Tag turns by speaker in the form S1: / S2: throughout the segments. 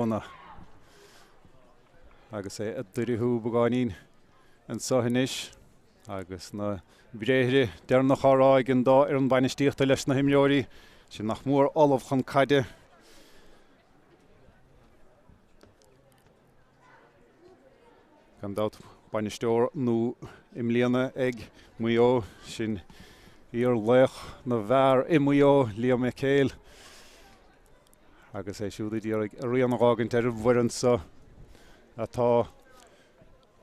S1: Móna. Agus é a dúirithú bagáinín an sohanis. Agus na bréithre der nach áráig an dá ar an bainistíochta leis na himleoirí sin nach mór olamh chun caide. Gan dát bainisteoir nó imlíana ag Mayo sin íor lech na bhar i Mayo Liam Peil. Agus é siúdaí díar a rion ágant ar bhairan sa atá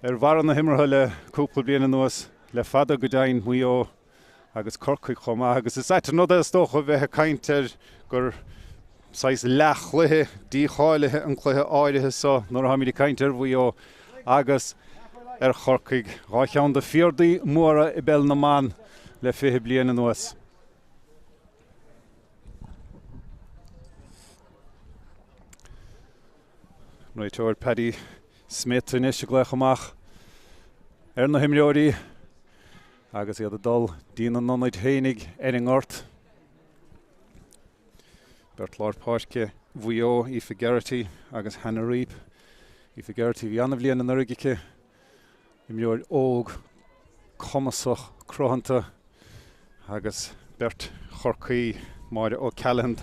S1: bhar na himmartha le cúpla bliana nuas le fada go dain Mayo agus Corcaigh chomá agus is éit nó is tócha bheitthe caintear gur sais lech dícháilethe an cluthe áirithe sa nóair ha míid caintear Mayo agus Corcaigh rácheann de fiordaí móra I bell na man le fiche bliana nuas. Noiteoir Paddy Smith in is gleich amach na himleoirí agus iad a dul dína nonaid hénig an ort. Bert Lord Páisce Mayo I Garrity agus Hannah Reap I Garrity bhí anna bbliana na rigice himleoir óg comasach crohananta agus Bert Corcaigh Mórdha ó Calland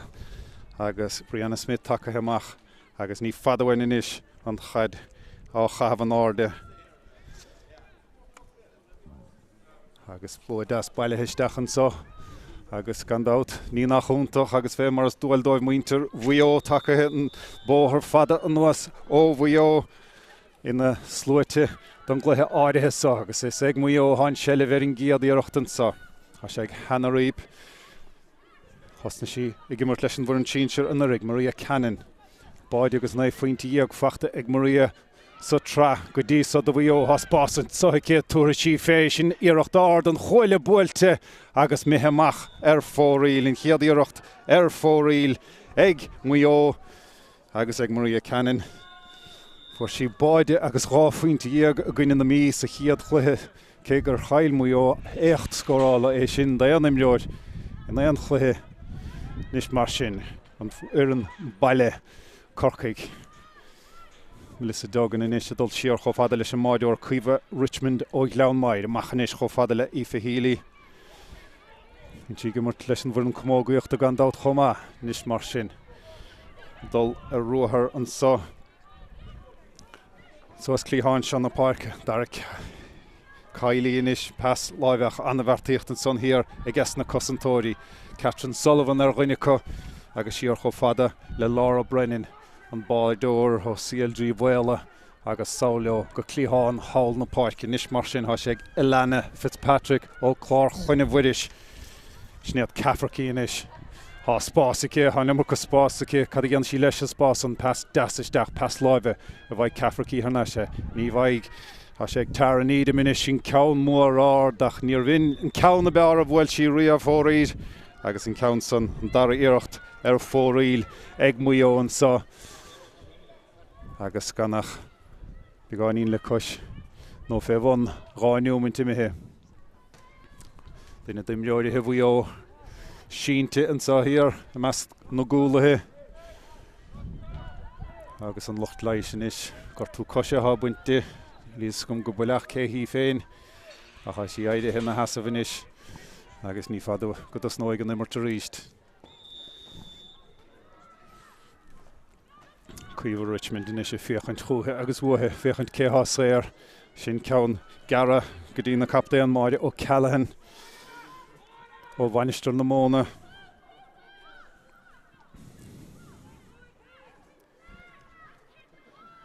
S1: agus Brianna Smith take amach agus ní fadhain inis an chad á chahabh an áde. Agus flóidas baile heisteachan so agus gandát ní nach úntaach agus fé mar as dúildóibh muinter Mayo take an bóthar fada an nuas ó Mayo ina slúite don gluthe áirithe so agus is ag Mayo háin seile bhar an giad iarachtan so. Tá sé ag Hannah Reap chosna sí I gimmart leis an bhar an tíinsear an rig Maria Cannon. Báid agus na faointí ag fachta ag Maria so tra go dtí so do Mayo hospásant so cé túra sí fé sin iirecht ard an choile buailte agus mitheach fóraíl in chiad iirecht fóraíl ag Mayo agus ag Maria Cannon. Fuair sí báide agus ráfaointí ag a gcuine na mí sa chiad chluthe cé gur chail Mayo écht scórála é sin da an imleoir in an chluthe nis mar sin an an baile Corcaigh. Melissa Duggan in is adult siar cho fada leis an máideoir cuimhe Richmond ó Gleann Maigh amachchan is cho fada le Aoife Healy. In tí gimmart leis an bhar an comógaíocht a gandát chomá nis mar sin. Dul a ruathair an so. So is clíháin sean na páirce Darach Kylie inis pas láimheach anna bhartaíocht an son hir ag na cosantóirí Catherine Sullivan Roinn agus siar cho fada le Laura Brennan an báidóir ó CLG Mhala agus Saoleo go clíháin hail na páirce nis mar sin há sé Ilana Fitzpatrick ó Clár chuine bhuiris snéad Cafarcí inis há spásacha há nimar go spásacha cad gan sí leis a spás an pas dasisteach pas láimhe a bhaid Cafarcí hana sé ní bhaig há sé ag taran iad inis sin ceann mór ardach níor bhín an ceann na bear a bhfuil sí riamh fóraíd agus an ceann san an dara iirecht fóraíl ag Mayo an so. Agus ganach begáinín le cos nó fé bhain ráiniú min timithe. Duine imleoirithe Mayo sínte an so hir a meas nó gúlathe. Agus an lucht leiis sin is gur tú cosise há buinte lís gom go buileach cé hí féin a cha sí éirithe na hasamh inis agus ní fadú go dos nóig an immart a ríist. Cuimh Richmond in is féchant chúthe agus bhuathe féchant céthá séir sin ceann gara go dtí na captaíon Mórdha ó Callahan ó bhainisteoir na Móna.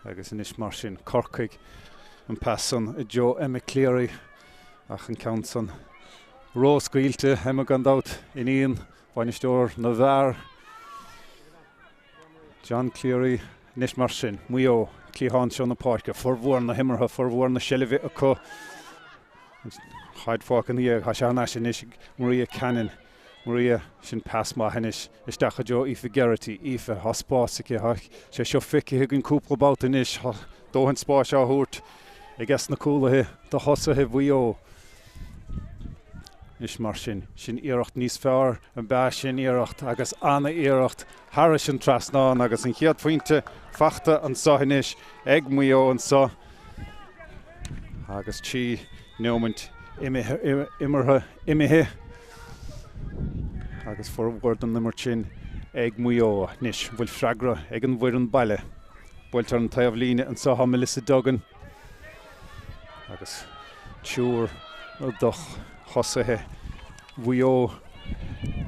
S1: Agus inis mar sin Corcaigh an passan I Joe Emma Cleary ach an ceann san róscaílte Emma gandát in íon bhainisteoir na bhar John Cleary nis mar sin Mayo clíháin seo na páirce formhór na himmartha formhór na seilibh acu chaid fácan íag há seanna sin is Maria Cannon Maria sin pas má hanis isteach Joe Aoife Garrity Aoife há spásacha há sé seo ficithe gon cúpla báta inis dóhann spás á thuairt I na cúlathe do hosathe Mayo Nis mar sin iirecht níos fearr an bea sin iirecht agus anna iirecht Harra sin trasná agus an chiad faointe Babhta an sohanis ag Mayo an so agus tí neomant imithe agus forward an nimmer sin ag Mayo nis bhfuil freagra ag an bhuir an baile bhfuiltar an taobh líne an so ha Melissa Duggan agus túr doch Chosathe Mayo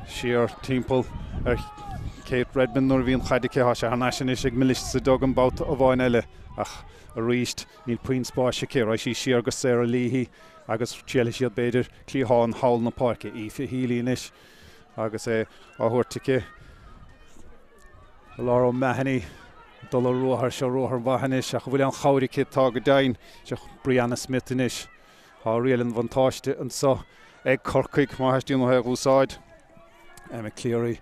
S1: siar timppel Kate Redmond nuair bhíon chaidice se hanáisisin is ag Melissa Duggan Babhta a bháin eile ach a ríist níl puin spáise cé ra sí siar go Sarah Lidil agus tiile siad beidir clíáin hawl na páirce Aoife Healy-inis agus é áhuairtice Lára Mahony dul ruthar se ruthar bhahanis ach bhfuil an chairice tá go dain se Brianna Smith-inis há rialann vantáiste an so ag Corcaigh má heistíú nó heag úsáid me cléirí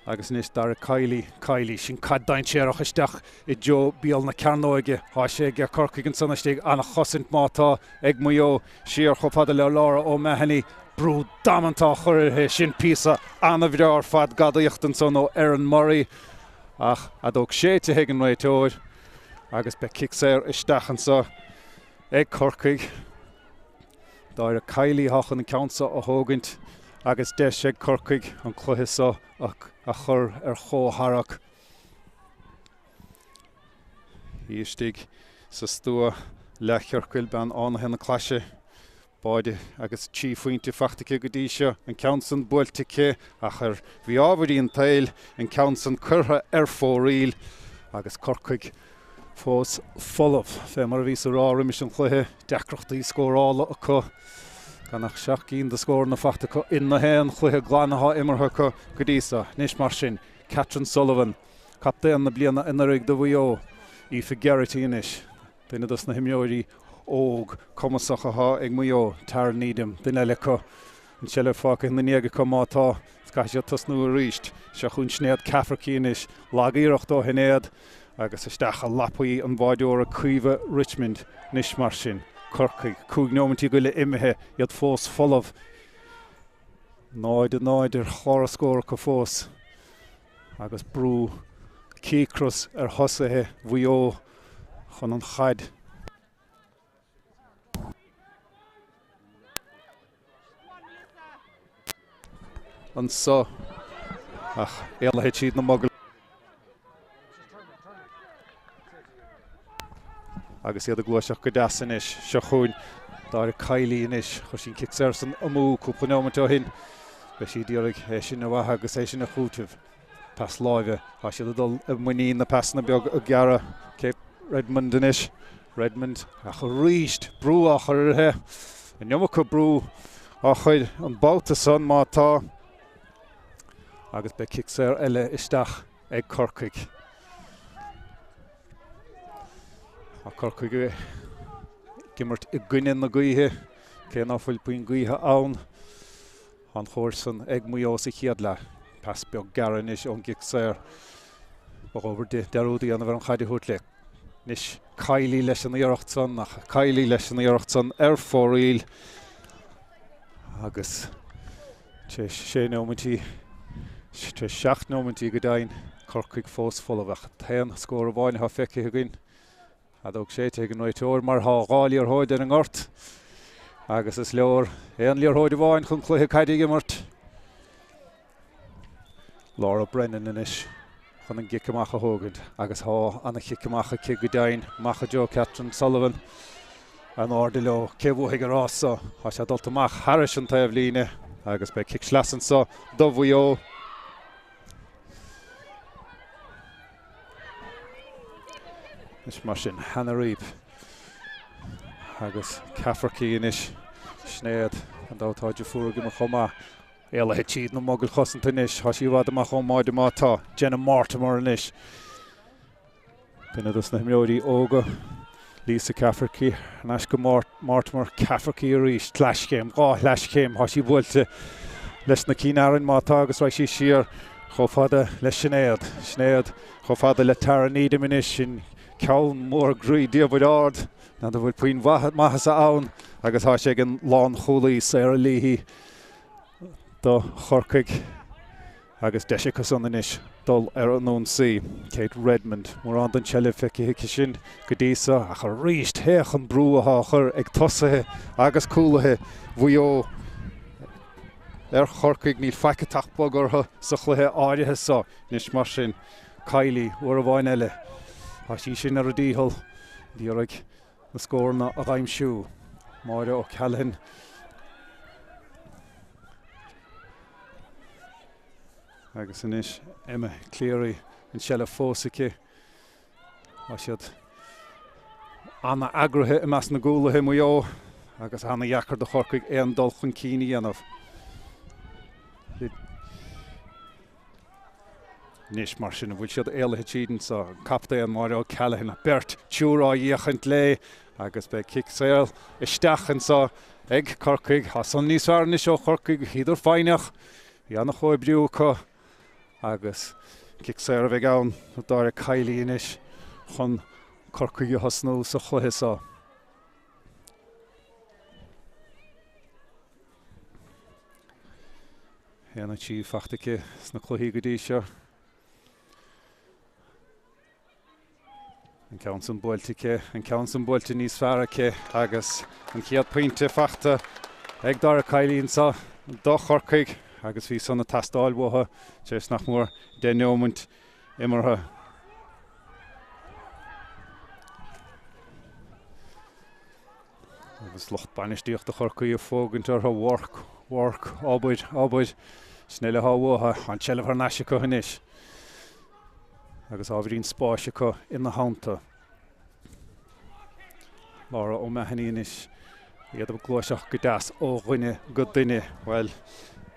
S1: agus níos dar Cailí sin cad dain séarach isteach I Joe bíal na cearnóige há sé ag Corcaigh an sannaistigh anna chosint mátá ag Mayo siar chofada le Lára ó Mahony brú damantá chuirthe sin písa anna bhrear fad gadaíocht an son ó Aaron Murray ach a dóg sé te higan réitóir agus be kicséir isteach an so ag Corcaigh Dáir a Cailí hachan an countsa a hógant agus deis ag Corcaigh an cluthe so ach a chur chóharach Ístig sa stúa leithcearcail ben ánathe na claise Báide agus tí faointe Babhta go dtí seo an countsan buailtice ach bhí ábharí an Peil an countsan curtha fóríl agus Corcaigh fós folamh fé mar bhí sa rá mis an chluithe deacrochtaí scórála acu ganach seach cín de scór na Babhta go in na héan chluithe glanatha imirtha go dtí níos mar sin Catherine Sullivan captaíon na bliana ina rig do Mayo Aoife Garrity-inis duine dus na himneoirí óg cumasacha ag Mayo tar nídam duine eile go an seile fáca na néige go mátá scaise tasnú a ríist se chun snéad Cafarcínis lagaíirecht ó hinnéad agus isteach a lapaí an báideoir a cuimhe Richmond níos mar sin Corcaigh cúgnómantí go le imithe iad fós folamh náid ar chláir scóir go fós agus brú cícras ar Chosathe Mayo chun an chaid an so ach éalaithe siad na mogul agus iad a gluiseach go deasanis se chuin dar Cailí-inis chu sin kicséir san amú cúpanómató hin be si díorigh sin na bhatha agus é sin na chútah pas láimhe há siad a dul a muí na pasna beag a gara Cape Redmond-inis Redmond a chu ríist brú a chuirthe an neomcha brú a chuid an Babhta san mátá agus be kicséir eile isteach ag Corcaigh a Corcaigh gimmert I gcuine na gaotha cé náfuil buin gaotha ann an chóir san ag Mayo sa chiad le pas beag garanis ón kicséir over de deródaí anna bhar an chaide thuút le nis Cailí leis an iirecht san nach Cailí leis an iirecht san fóríl agus sé nómantí Tre seach nómantí go dain Corcaigh fós folamh taon scór a bháin ha feice againn a dóg sé ag an réitóir mar há gáil ar hóid ar an ort agus is leor éon líor hóid a bháin chun cluithe caidigh immart Laura Brennan-inis chun an gicamach a hógad agus há anna chicamach a cé go dain macha Joe Catherine Sullivan an áda leo cebhúthaigh ar rása há sé dultamach Harris an taobh líne agus be kick slasan so do Mayo Is mar sin Hannah Reeb agus Cafarcínis snéad an dátáide fuair go chomá éalaithe siad na mogul chosantais há sí bhd amach chomáide mátá Jenna Mortimer-inis duine dus na himneoirí óga Lisa Cafarcí nas go Mortimer Cafarcí a rís leiscéim gá leiscéim há sí bhfuilte leis na cínárin mátá agus raibh sí siar chomh le snéad chomh fada le tarannídam-inis sin ceann mór grúí díobhaid ard na do bhfuil puin maithas a ann agus há sé an lán cholaí Sarah Lidil do Corcaigh agus deisichas an inis dul an nón si Kate Redmond mór an den teile feici sin go dísa a chu ríist héach an brú a chur ag tosathe agus cúlathe bhuió Corcaigh níl feice tapbog ortha sa chluthe áirithe sa níos mar sin Cailí uair a bháin eile a sí sin ar a díhol díorag na scórna a ghaimsú Mayo ó Callahan agus inis Emma Cleary an seile fósacha a siad anna agrathe I meas na gúlathe Mayo agus anna dhheacar do Corcaigh an dul chun cíní anamh Níos mar sin bhfuil siad éilethe tíden sa capta an Mayo Callahan a bert túrá dhéachant le agus be kicksail isteachchan sa ag Corcaigh has an níos fearr níos ó Corcaigh híidir fáineach bhí annach chói briú có agus kicksail bheith ann na dáir Cailí inis chun Corcaigh hasnú sa chluthe sa Héanna tí fachtacha sna chluthí go dtí seo an ceann san buailte níos fearracha agus an ciad pointe fachta ag dar Cailín sa do Corcaigh agus bhí sanna tastáil bhtha teas nach mór déneomint imartha. Agus locht banistíocht a Corcaigh fógant ar work ábaid snelle bhtha an teileh ar naise go inis. Agus ábhíonn spáise go ina hánta. Lára ó mehanní inis iad a glóiseach go deas ó dhuine go duine well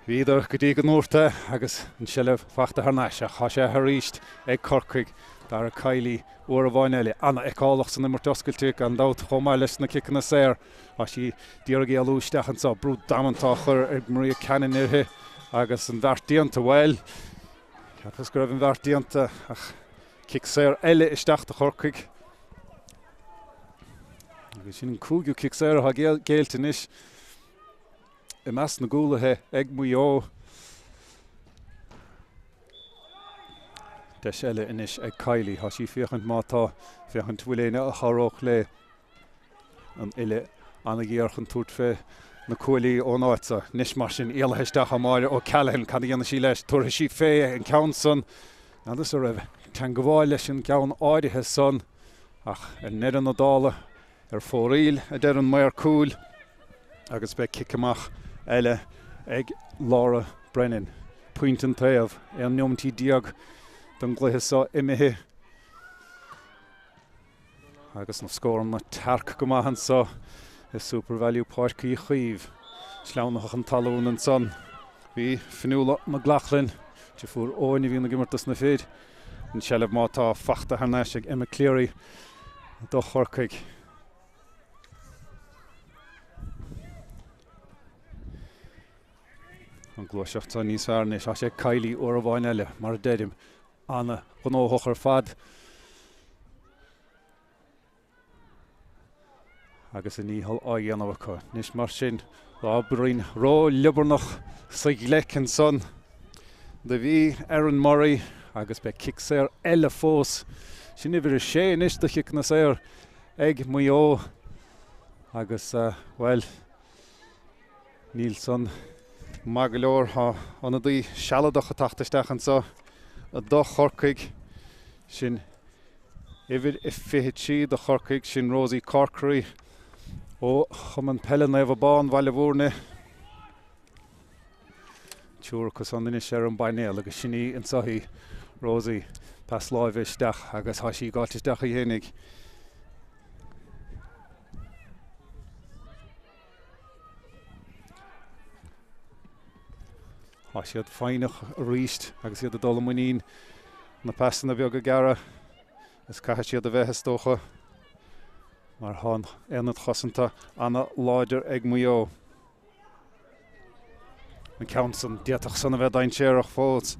S1: Bhíidir go dtí go Mórdha agus an seileh fachta ar naise cha sé ar ríist ag Corcaigh dar Cailí uair a bháin eile anna ecálach san immer toscailte an dát chomáil leis na cicanna séir a sí díorgaí alúisteachchan sa brú damantáchar ag Maria Cannon irthe agus an bhartíanta well Ceapas go raibh an bhartíanta ach kicksail eile isteach do Corcaigh agus sin an cúgiú kicksail a géalta inis I meas na gúlathe ag Mayo de seile inis ag Cailí ha sí féchant mátá féchant bhfuiléine a tharách le an ile anna ggéarchan túirt fé na cúlaí ó náitsa níos mar sin éalathe a Mayo ó Callahan can dhéanana sí leis tuairtha sí fé an ceann san agus a raibh tan go bháil leis an ceann áirithe san ach ar neireann na dála ar fóraíl a deir an mair cúil agus be kickamach eile ag Laura Brennan puintan taobh an neomtí diag don gluthe sa imithe agus na scóran na tarc go maithan sa is super value páircí chuomh sleánach an talún an san bhí finúla na glachlinn te fuair óin bhí na gimartas na féid an seileh mátá fachta ar naise ag Emma Cleary do Corcaigh an glóiseacht sa níos fearr níos a sé Cailí uair a bháin eile mar a deidim anna gnóthach ar fad agus in níhall á dhéanamh acu níos mar sin lábrín ró libarnach sa glecin son de bhí Aaron Murray agus be kicksail eile fós sin ibhir sé inis do chic na saoir ag Mayo agus well níl son Maigh anna dí sealadach a tachtasteachchan sa a do Corcaigh sin ibhir I fihead si do Corcaigh sin Rosie Corcaigh ó chuman Peil na bh bán bhaile bhúrne túr cos an inis ar an bainnéal agus sinní an saí Rosie pas láimh isteach agus tha sí gáilteach a dhéananig Tá siad féinach a ríist agus siad a dul muín na pesanna bheag go gara is caithe siad a bheithe tócha mar tháin éanad chosanta anna láidir ag Mayo. An ceann san diaach sanna bheith dain séireach fós.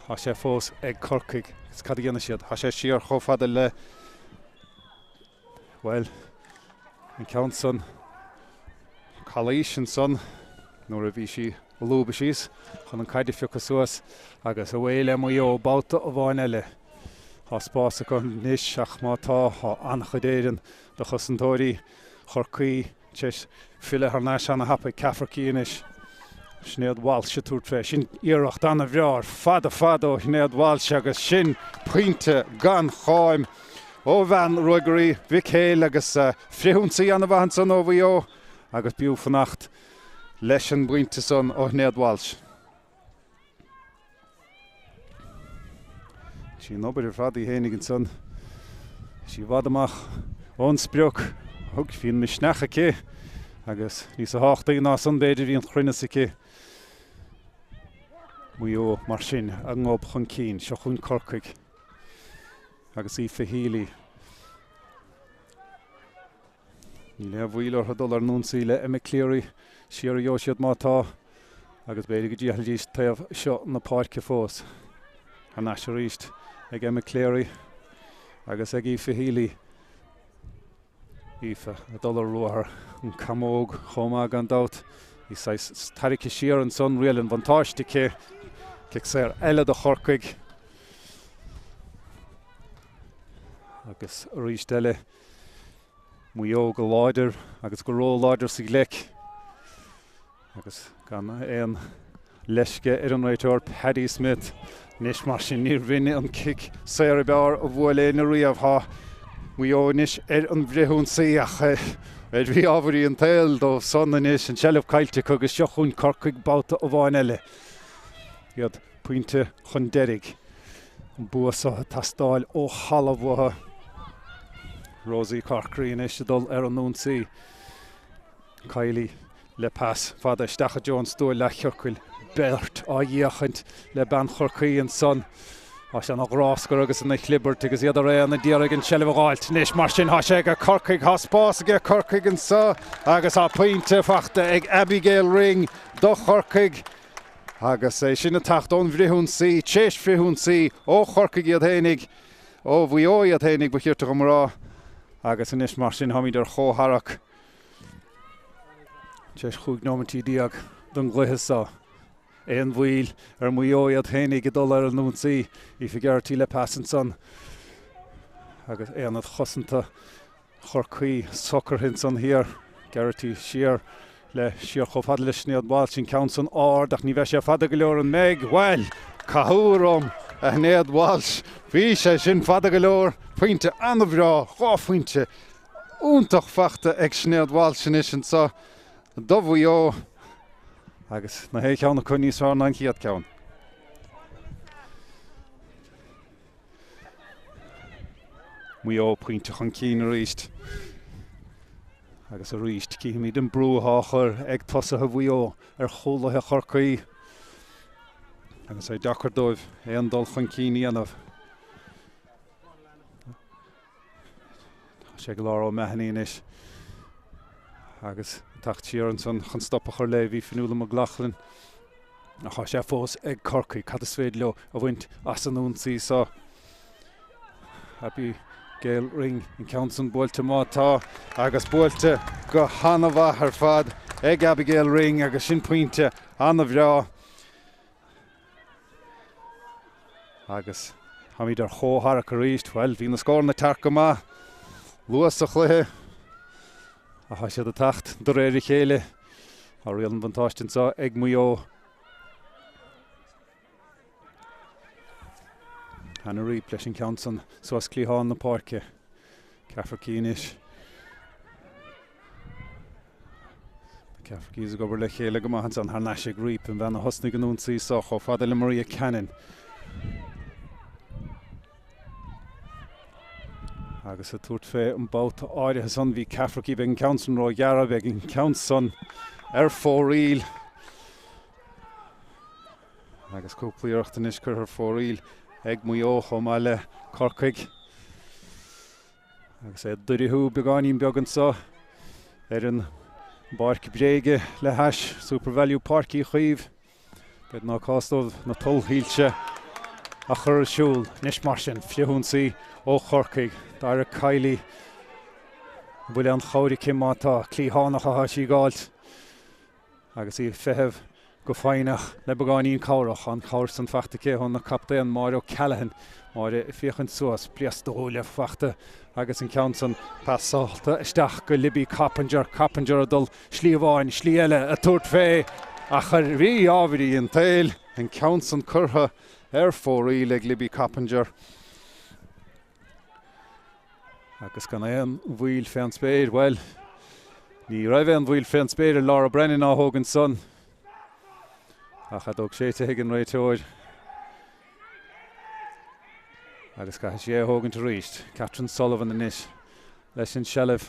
S1: Tá sé fós ag Corcaigh is cad dhéana siad. Tá sé siar chomh le well an ceann san Cailí sin son nuair a bhí si lúbisís chun an caiide fiocasúas agus a bhfuil Mayo Babhta a bháin eile. Tá spása go níos ach mátá anchadéirean do chusantóirí Corcaigh teis fila ar náis anna hapa Cafarcaigh inis. Snéad Walsh túrtfe sin iirecht anna bhrear fada ó Snéad Walsh agus sin puinte gan cháim ó bhean ruigerí Peil agus frihúnsaí anna bhain san ó Mayo agus bíú fannacht leis an buinte son ó Snéad Walsh. Sí nóbaidir fadaí hénig an son. Sí bhd amach ón spreoch thug hín mi sneacha cé agus níos a háchtaí ná san beidir híon chruine sa cé. Mayo mar sin a ngób chun cín seo chun Corcaigh agus í fehílí. Ní le bhhuiil ar dul ar núnsaí le cléirí siar a dheisiad mátá agus beidir go dtí díos taobh seo na páirce fós. Ar náis a ríist ag cléirí agus ag í fehílí. Ífa a dul ar ruathar an camóg chomá gan dát. Í tarice siar an son rial an vantáiste cé Cic sé eile do Corcaigh agus ríist eile Mayo go láidir agus go ró láidir sa gleic agus gan éon leisce ar an réiteoir Paddy Smith níos mar sin níor bhine an cic séir bear a bhfuil é na riamh há Mayo níos ar an bhrithúnsaí ach bhí ábharí an tail do son inis an seileh caiilte agus seo chun Corcaigh Babhta a bháin eile. Iad puinte chun derig an buasa tastáil ó Halabhatha Rosie Corcaigh inis dul ar an núnsaí. Cailí le pass fada isteach Jones dúil le cheorcail beirt á dhéachant le ban Corcaigh an son. As an agráscar agus an chlibbert agus iad a ré an díarag an seileh gáilt. Níos mar sin há sé go Corcaigh há spás ag Corcaigh an sa agus á puinte fachta ag Abigail Ring do Corcaigh. Agus é sin a tacht ón bhrithúnsaí, téis bhrithúnsaí ó Corcaigh iad hénig ó Mayo iad hénig buchirte go mrá agus inis mar sin hamíidir chóharach. Téis chuig nómatí díag don gluthe sa. Éon bhuiil ar Mayo iad hénig i dul ar an núnsaí í figeartí le pass an son. Agus éanad chosanta Corcaigh soccer hin son hir geartí siar le siar chofad le Snéad Walsh sin count son ard ach ní bheith sé fada go leor an Maigh. Well, cathúram a Snéad Walsh. Bhí sé sin fada go leor puinte anna bhrá cháfuinte úntach fachta ag Snéad Walsh inis an sa do Mayo agus na hé ceanna chun níos fearr ná ciad ceann. Mayo puinte chun cín a ríist. Agus a ríist cíimiid an brúthachar ag tosathe Mayo ar cholathe Corcaigh. Agus é dachar dóibh é an dul chun cín íanamh. Sé go leor ó meithnaí inis. Agus tacht siar an son chun stoppachar le bhí finúla a ghlachlainn. A chá sé fós ag Corcaigh cad is féad leo a bhaint as an núnsaí sa. Gail Ring in Council builte mátá agus builte go hanamha ar fad ag Abigail Ring agus sin puinte anna bhrá. Agus hamíidir chóharach a ríist. Well, hí na scór na tarca má luas a chluthe a há siad a tacht do réir chéile a rial an vantáistin sa ag Mayo. Hanna rí leis an Council so as clíháin na páirce Cafarcaigh inis. Cafarcaigh is a gobar le chéile go maithans an thar ag ríp an bheanna hosnig an núnsaí sa cho fada le Maria Cannon. Agus a tuairt fé an Babhta áirithe son bhí Cafarcaigh ag an Council rá gearab ag an Council ar fóríl. Agus cúplaíocht inis chur ar fóríl ag Mayo chomá le Corcaigh. Agus é duirithú beáinín beag an sa ar an barc bréige le heis Super Value Parky chuomh. Bed ná cástómh na tulhíilte a chur siúl níos mar sin fiúnsaí ó Corcaigh dar a cailí bhfuil an chóirí cim mátá clíthánach a sí gáilt agus í feitheamh go fáinach le begáín cárach an cáir san feachta cé hon na captaíon Mayo Callahan mar fiochan suas pliastóla feachta agus an ceann san passáilta isteach go libí Cappinger a dul slíomháin slí eile a tuairt fé a chur rí ábhairí an Peil an ceann san curtha fóraí le libí Cappinger agus gan éon bhuiil féin spéir well ní raibh an bhuiil féin spéir Laura Brennan á thógan son a chadóg sé higann réiteoir agus ga sé thógan tar ríist Catherine Sullivan inis leis an seileh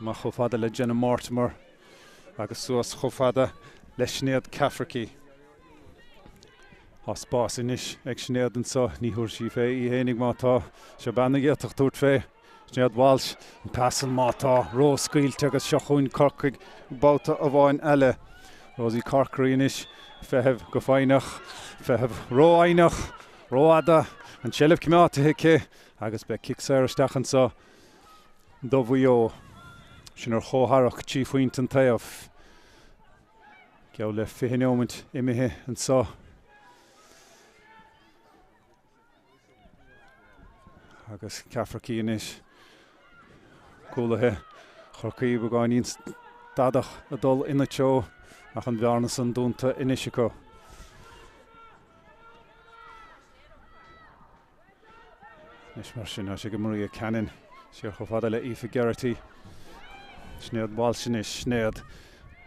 S1: má chomh le Jenna Mortimer agus suas chomh leis snéad Cafarchy Has bás inis ag snéad an so ní thuair sí fé í hénig mátá se banna géach dúirt fé snéad Walsh an pasan mátá ró scaoilte agus seo chuin Corcaigh Babhta a bháin eile Rosie Corcaigh inis fehebh go fáinach fehebh ró ainach róada an seileh cimeátathe cé agus be kicksair isteach an so do bhuió sin ar chótharach tí faoint an taobh ceall le fihinneomint imithe an so agus Cafarchy inis cúlathe Corcaigh begáinín dadach a dul ina teo ach an bhearna san dúnta inis acu. Nis mar sin sé go Maria Cannon sé chomh le Aoife Geraghty snéad Walsh inis snéad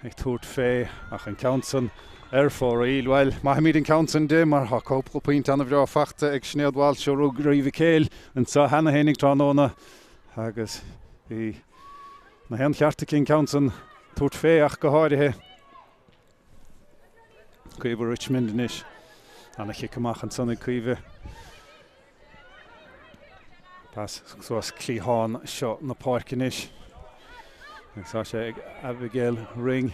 S1: ag tuairt fé ach an ceann san fóraí well maith míad an ceann san de mar ha cópla puinte anna bhreo feachta ag snéad Walsh ó Roimh Céil an sa hena hénig tránóna agus í na hen cheartta cin ceann san tuairt fé ach go háirithe Cuimh Richmond inis anna chiicamach an san ag cuimhe pas suas clíháin seo na páirc inis agus tá sé ag Abigail Ring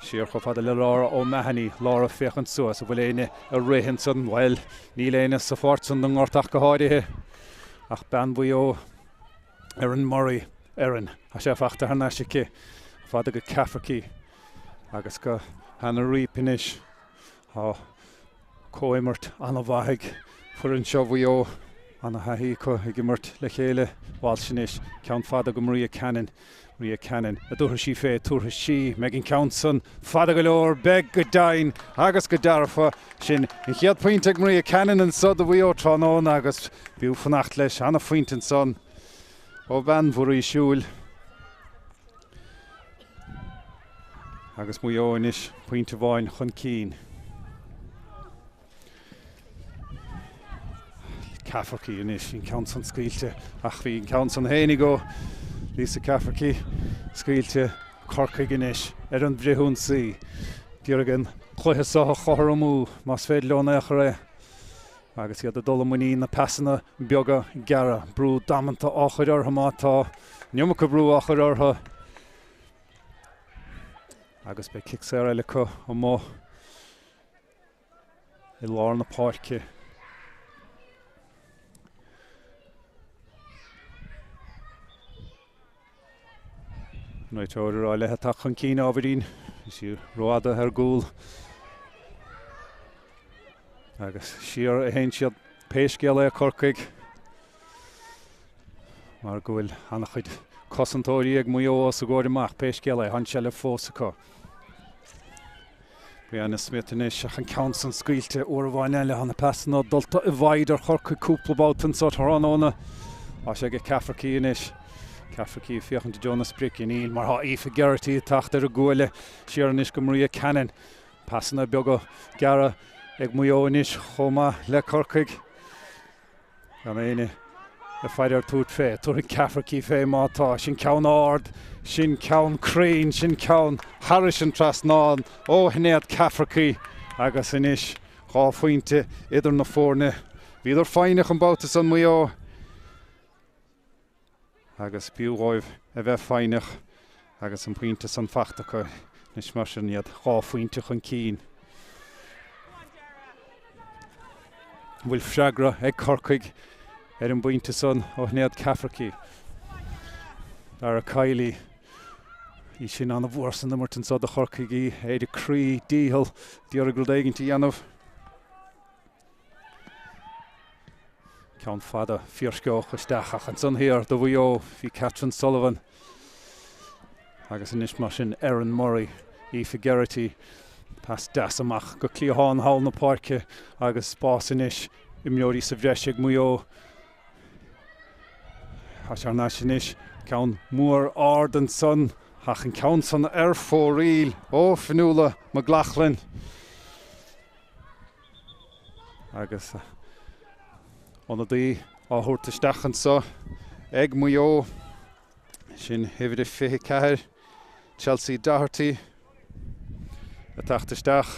S1: siar chomh le Laura ó Mahony Laura féchan suas a bhfuil éine a rihan san well níl éine sa fort san an ngortach go háirithe ach mBan Beo Erin Murray Erin a sé feachta ar neise cí fada go Cafarchy agus go hana ríp inis á cóimirt anna bhaithig fuair an seo Beo anna haithí chu ag imirt le chéile Walsh inis ceann fada go Maria Cannon a dúthar sí fé tútha sí me an ceann san fada go leor beg go dain agus go darfa sin in chiad puinte ag Maria Cannon an sod a Beo tránón agus bíú fannacht leis anna faoint an son ó bhean mhuirí siúil agus Mayo inis puinte bháin chun cín Cafarchy inis in ceann san scaoilte ach bhí in ceann san hénig ó Lisa Cafarchy scaoilte Corcaigh inis ar an bhrithún sí Dúragan chluithe socha chothar mú más féad leona a ré agus iad a dul muí na pasanna beaga geara brú damananta áchaid ortha mátá neomach brú áchaid ortha agus be kicksair eile chu ó mó I lár na páirce Noiteoir á lethe tach an cín ábharín sí róada ar gúil agus siar a héin siad péiscéal é Corcaigh mar go bhfuil anna chuid cosantóirí ag Mayo as a ggóir amach péiscéal é han se le fósacha Bhí anna Smith inis ach an ceann san scaoilte uair bháin eile anna pasanna dulta I bhaid ar Corcaigh cúpla bátan sa thránóna á sé go Cafarchy inis Cafarchy fiochan de Jonas Brick in íl mar ha Aoife Geraghty Tráchtaire a gúile siar inis go Maria Cannon pasanna beaga geara ag Mayo inis chomá le Corcaigh an éine a feidir tuairt fé tuair Cafarchy fé mátá sin ceann ard sin ceann crain sin ceann Harris an trasnáin ó hnéad Cafarchy agus inis gá faointe idir na fórne bhíidir fáinach an Babhta san Mayo agus bíúráibh a bheith fáinach agus an puinte san feachtacha nis mar sin iad gá faointe chun cín bhfuil freagra ag Corcaigh ar an buinte san ó hnéad Cafarchy ar a cailí sin an a bhór san Martin sa de Corcaigh é de crí díhal díar a guldaigin tí anmh. Ceann fada fíorsceoch isteach ach an son hir do bhuió hí Catherine Sullivan agus inis mar sin Erin Murray í Figerity pas das amach go clíoháin hall na páirce agus spás inis I mneorí sa bhreisig Mayo as ar ná sin inis ceann mór ard an son ach an ceann son fóríl ó finúla má ghlachlinn agus Ona dí áthúirt isteach an sa ag Mayo sin hefyd fiche ceathair Chelsea Dáithí a tacht isteach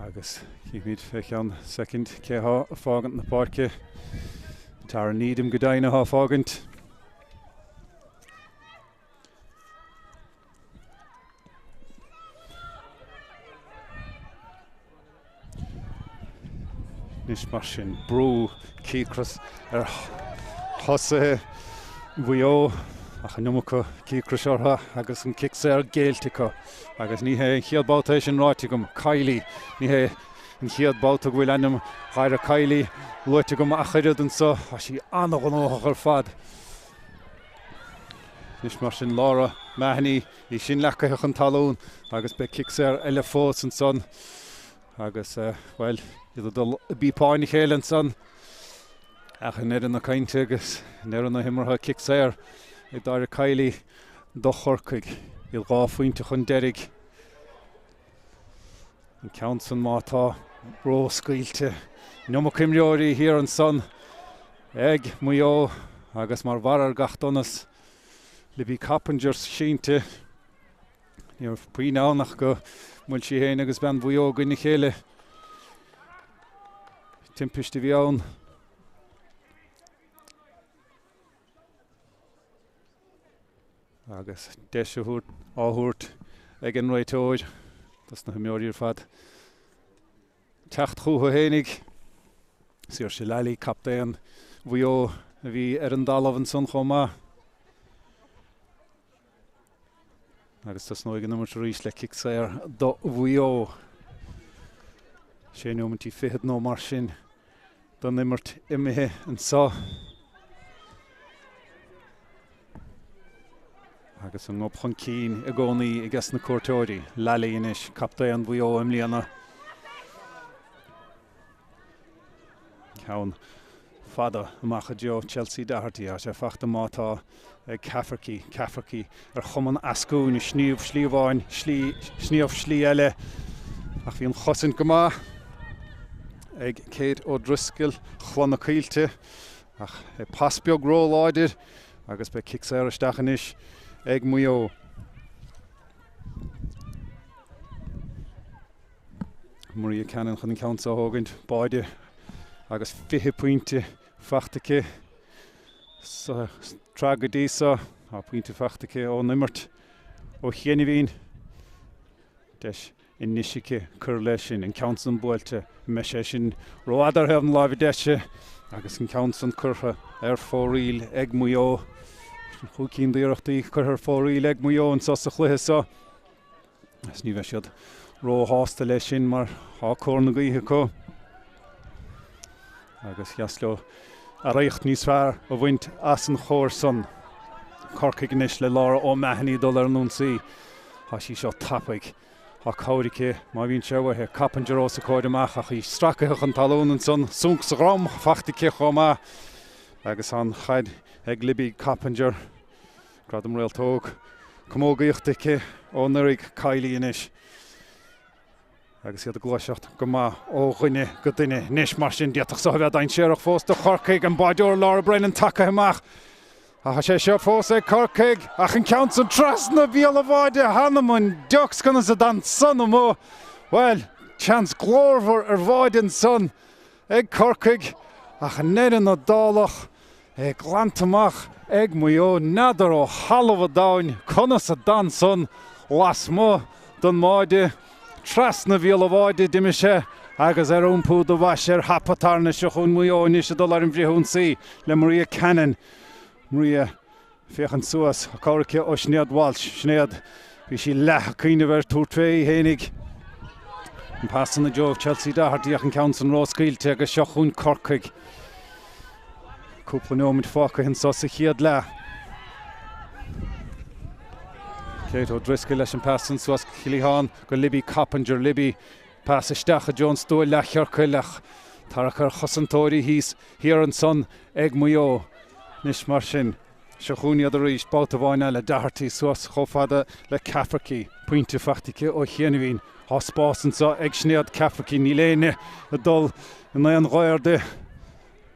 S1: agus cíimid fiche an second céá a fágant na páirce tar nídim go daine há fágant Nis mar sin brú cícras ar thosa bhuió ach an numcha cícras ortha agus an cic ar géaltica agus ní hé chiad Babhta sin ráite gom Cailí ní hé an chiad Babhta bhfuil anam chair a Cailí luite gom a chuiread an sa a sí annach an óach ar fad Nis mar sin Laura Maigh í sin lecaithe an talún agus be cic ar eile fós an son agus well Iad dul bípáin chéile san ach ned na cainte agus ned na himmartha cic sair I dair Cailí do Corcaigh Iad gá faointe chun derig an ceann san mátá ró scaoilte Numa cimreoirí hir an son ag Mayo agus mar bharar gachdonas le bhí Cappingers sínte Níor príomhnach go muil sí héin agus ben Mayo go na chéile Timpiste bhí ann agus deise áthúirt ag an réitóid tas na mbeoirí ar fad teacht chútha hénig Sir sé lealaí captéan Mayo a bhí ar an dalamh an son chomá agus tas nóig an numar rís le cic sair do Mayo sé nuamantí fihid nó mar sin don immert imithe an sa agus an ngopchan cín a gcónaí I gas na cuairteoirí lealaí inis captéan Mayo imlíana ceann fada amach deo Chelsea Dáithí a sé fachta mátá ag Cafarcí ar chuman ascún I sníomh slíomháin sníomh slí eile ach bhí an chosin go maith ag Céad ó Driscoll chlan na cíilte ach pasbeag róláidir agus be cic sair isteach inis ag Mayo Maria Cannon chun an ceann sa hógant báide agus 20 pointe fachtacha sa tragadísa a pointe fachtacha ó nimmert ó chéanamhín deis in nisicice cur leis sin an ceann san buailte me sé sin roiadar hebh an láimh deise agus an ceann san curtha ar fóríl ag Mayo chucín díireachtaí chur ar fóríl ag Mayo an sa chluithe sa as ní bheith siad ró hásta leis sin mar há cór na gaotha có agus cheasló a réocht níos fearr a bhaint as an chóir son Corcaigh inis le Laura ó Maigh dul ar an nunsaí há sí seo tapaigh Tá cáirice má bhíonn seoithe Cappinger ó sa cóid amach ach í stracaithe an talún an son sunk sa rám fachtacha chomá agus an chaid ag libí Cappinger grad am réaltóg cumógaíochtacha ó nurig Cailí inis agus iad a gluiseacht go maith ó dhuine go duine níos mar sin diaach sa bheith dain séireach fós do Corcaigh an baideoir Laura Brennan take amach a sé seo fós ag Corcaigh ach an ceann san trasna bhíal a bhaide hanamun deochs gona sa dan son mó well chans glórmhar ar bhaide an son ag Corcaigh ach an néan na dálach ag glantamach ag Mayo nadar ó halamh dain conna sa dan son las mó don máide trasna bhíal a bhaide diime sé agus úmpú do bhaise hapatarna se chun Mayo ní se dul ar an bhríún sí le Maria Cannon. Maria féchan suas a Corcaigh ó Snéad Walsh. Snéad bhí sí leth cíine bhar túrtvé hénig. An passan na Joe Chelsea Dáithí an count an Roscailte agus seo chun Corcaigh. Cúpla nóid fáca hin so sa chiad le. Kate O'Driscoll leis an passan suas Chilihan go Libby Coppinger. Libby pass isteach a Jones dó le Corcaigh tarachar chosantóirí hís hir an son ag Mayo. Nis mar sin se chúniad a ríist Babhta bháin eile Dáithí suas chofada le Cafarchy. Pointe fachtice ó chéanahín. Spásan sa ag Snéad Cafarchy ní léine a dul in an ghairde.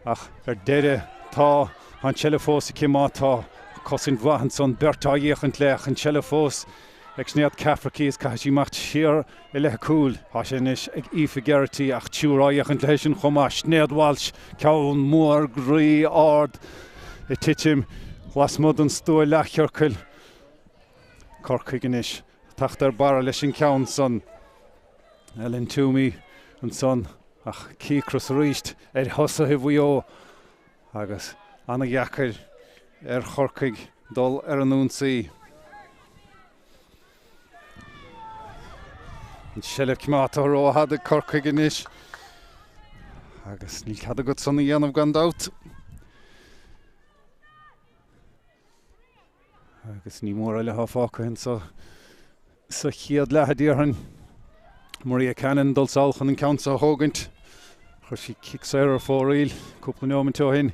S1: Ach deire tá an telefós i mátá cosin bhahan son bertá dhéchant leach an telefós ag Snéad Cafarchy is caithí macht siar i le cúil. Tá sin is ag Aoife Geraghty ach tiúrá dhéchant leis sin chumá Snéad Walsh ceann mór grí ard i titim lasmud an stúil le Corcaigh. Corcaigh inis Tráchtaire bara leis sin ceann son. Ellen Toomey an son ach cícras ríist thosa hi bhuió agus anna gheacair Corcaigh dul ar an únsaí. An seileh cimátá ró hada Corcaigh inis agus ní cad agat sanna dhéanamh gan dát. Agus ní mór eile fáca hin sa chiad lethadíorthain. Maria Cannon dul salchan an count sa hógant. Chur sí kick ar fóríl, cúpla nóid teo hin.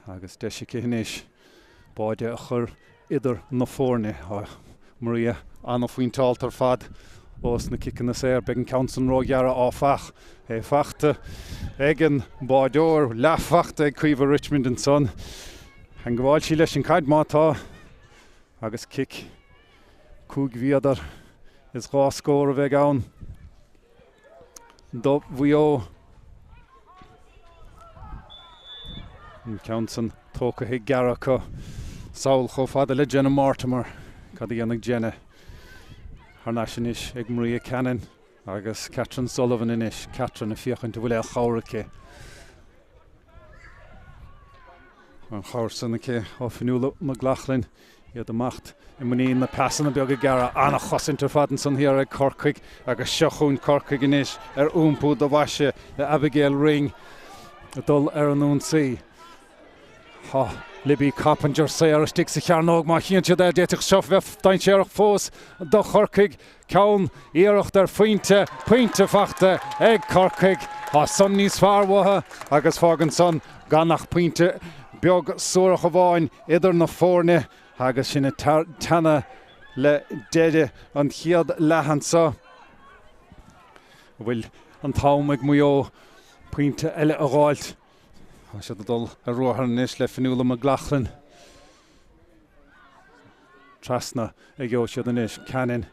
S1: Agus deisice hinis báide a chur idir na fórne. Maria anna faoin táiltar fad os na kickan na séir began count an rógeara áfach. Fachta ag an báideoir lefachta ag cuimh Richmond and Son. An gháil sí leis an caid mátá agus kick cúg bhíadar is gá scór a bheith ann. Do bhuió an Counson tóca hi Garacha Saul cho fada le Jenna Mortimer cad í anag Jenna Harna sin is ag Maria Cannon agus Catherine Sullivan inis Catherine a fiachant bhfuil a Chorcaigh an chorsan ake ó finúla maglachlin iad a macht I muí na passan na beag gara anna chosintar fadan san hir ag Corcaigh agus seochún Corcaigh inis úmpú do bhaise le Abigail Ring a dul an únsaí. Libby Coppinger sé ar stig sa chearnóg má chiante de déiteach seo bheith daintéireach fós do Corcaigh ceann iirecht faointe puinte fachta ag Corcaigh son níos fearmhatha agus fágan son ganach puinte beag suúrach a bháin idir na fórne agus sinna tanna le deide an chiad lehansa bhfuil an tám ag Mayo puinte eile a gháilt. Se dul a ruachar níos le finúla maglachlin. Trasna ag geo siad inis Cannon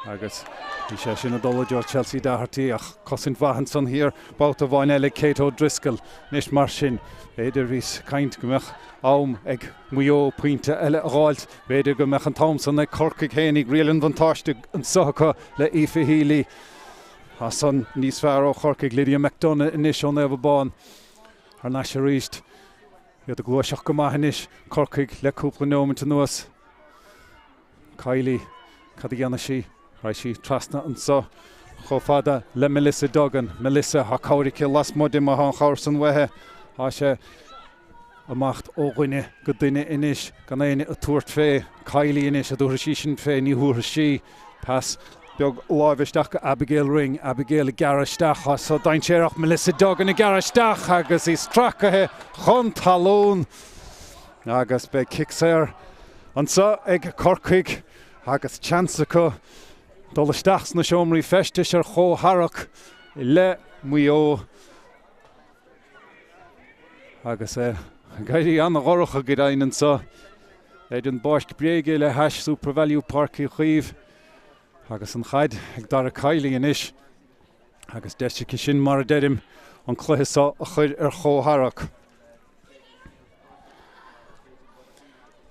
S1: agus bhí sé sin a dul a George Chelsea Dáithí ach cosint bhahan san hir Babhta bháin eile Kate O'Driscoll níos mar sin beidir rís caint gomach am ag Mayo puinte eile a gháilt beidir gomach an Thompson ag Corcaigh hénig rialann van táiste an socha le Aoife Healy. Son níos fearr ó Corcaigh Lydia McDonough inis ón Eabhbáin ar na sé ríist iad a glúiseach go maith inis Corcaigh le cúpla nómanta nuas. Kylie cad a dhéanana sí raibh sí trasna an so cho fada le Melissa Duggan. Melissa ha cóirice las mudim a an chóir san wethe há sé amacht ó ghuine go duine inis gan éine a tuairt fé Kylie inis a dúra sí sin fé ní thuair sí pas beag láimhisteach go Abigail Ring, Abigail a garaisteach so daintéireach Melissa Duggan a garaisteach agus is tracathe chun talún agus be kicksair an sa ag Corcaigh agus chansacha dul isteach na seomraí festis ar chótharach le Mayo agus gairí anna ghoracha go dainn sa éidir an báist bréige le Hash Super Value Park I Chaomh agus an chaid ag dar a Kylie inis agus deisice sin mar a deidim an cluiche a chuir ar chótharach.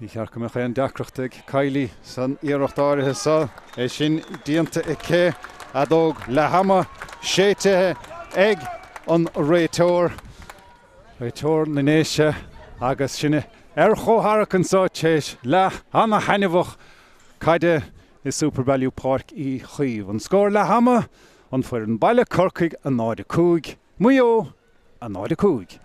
S1: Ní chearcha me chéan deacrachtaigh Cailí san iarracht áirithe sa é sin díanta i cé adóg le hama séitethe ag an réiteoir. Réiteoir na néise agus sinne chomharachan sa téis le hama hainmhach caide is Super Value Park í Chaomh. An scór le hama an fuair an baile Corcaigh a 9-5, Mayo a 9-5.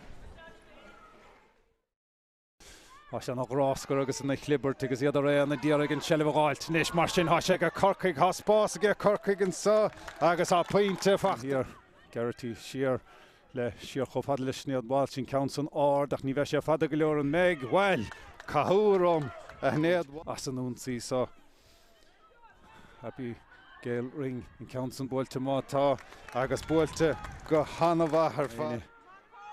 S1: Has an gráscar agus an chlibbert agus iad ré an díarag an sellbháilt. Nis mar sin has ag a Corcaigh has spás ag Corcaigh an sa agus á pointe fach. Here Garrity siar le siar chofad le sníad báil sin count san ár ach ní bheith sé fada go leor an Maigh. Well, cathúram a hnéad as an únsaí sa. Happy Gael ring in count san bóilte mátá agus bóilte go hanamha ar fa.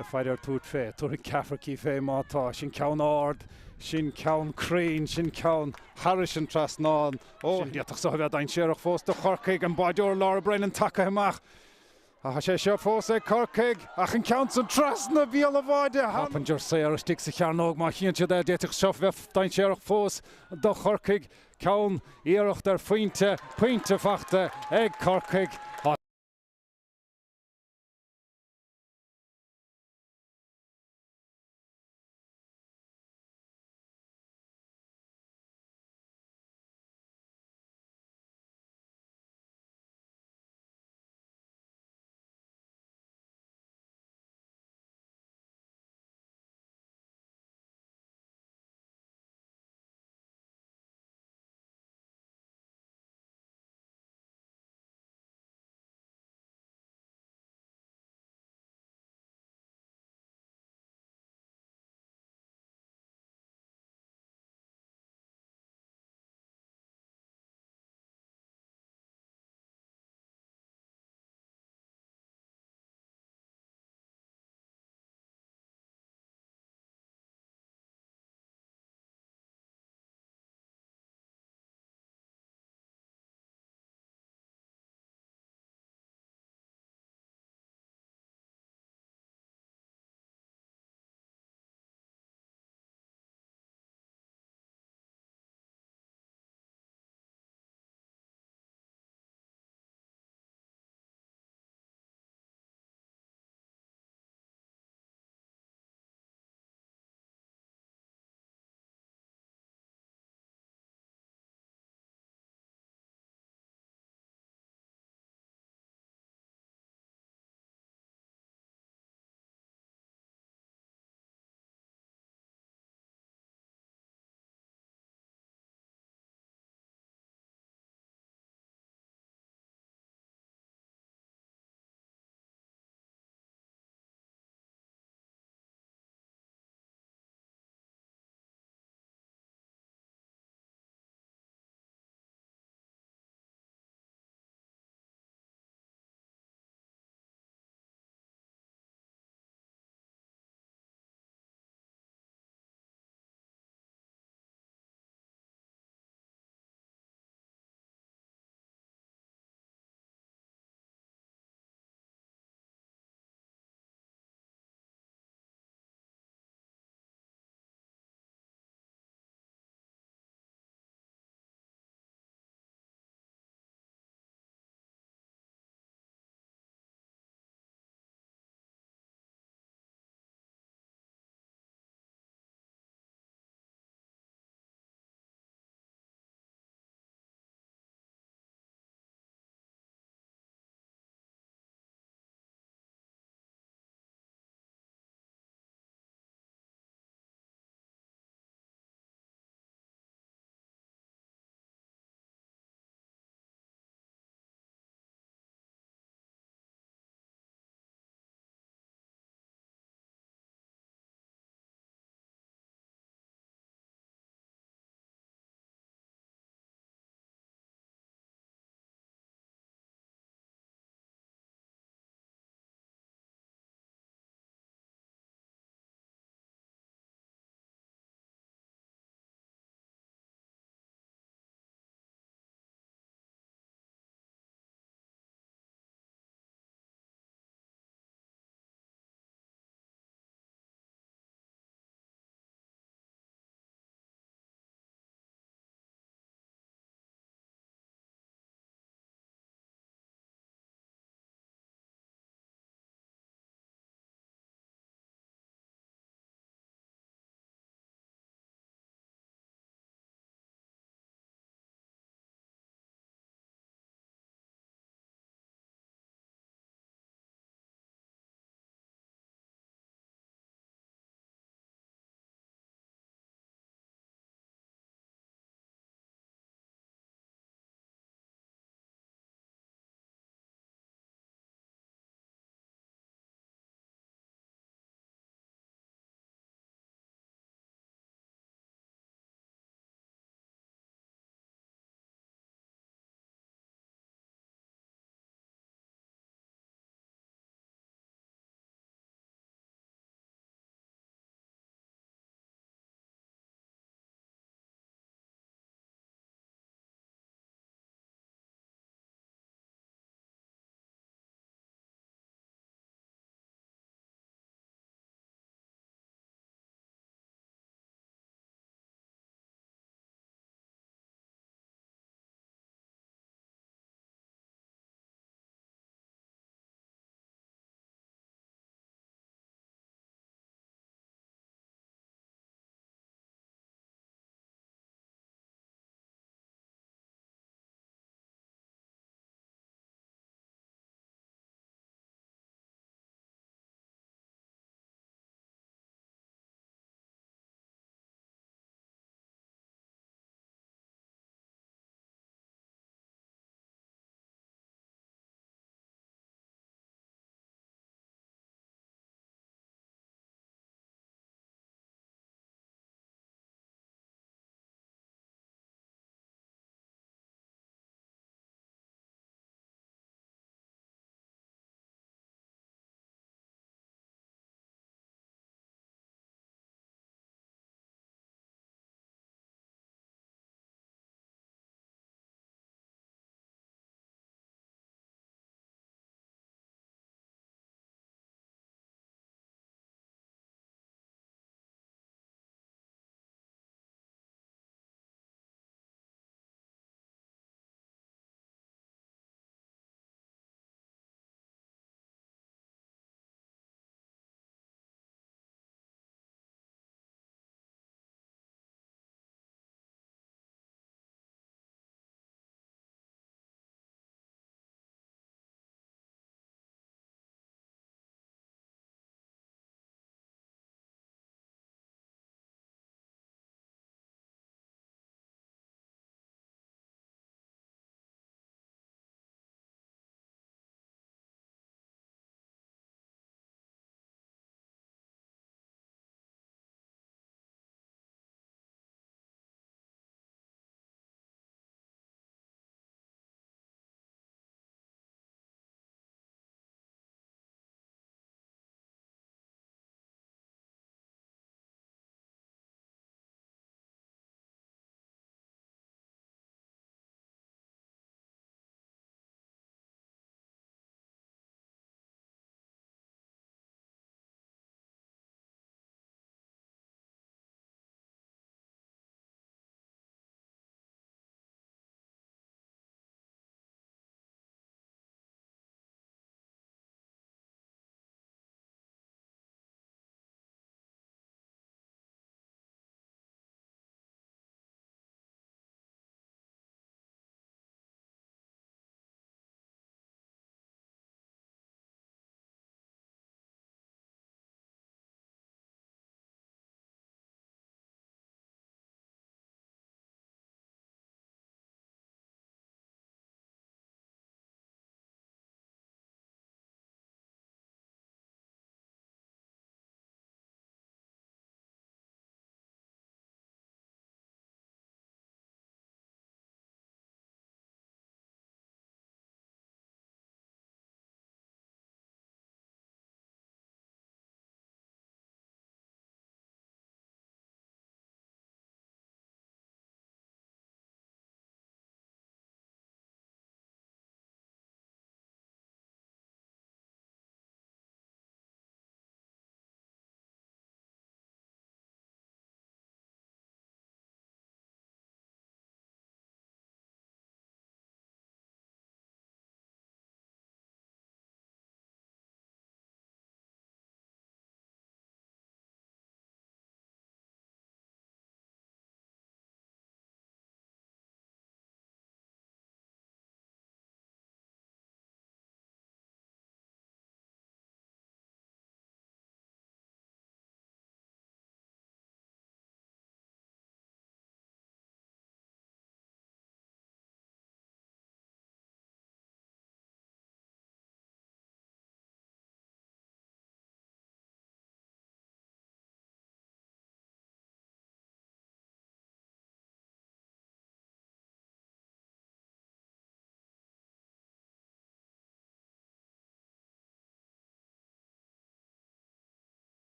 S1: The fighter tút fé, túr an cafarcí fé mátá, sin ceann ard, sin ceann crain, sin ceann Harris an tras náin. Sin diatach sa bheith dain séarach fós do Corcaigh an baideoir Laura Brennan an take amach. A sé seo fós ag Corcaigh ach an count an tras na bhíal a bhaide. Happenjar sé ar a stig sa chearnóg má chiante de déitach seo bheith dain séarach fós do Corcaigh. Ceann iarracht ar pointe fachta ag Corcaigh.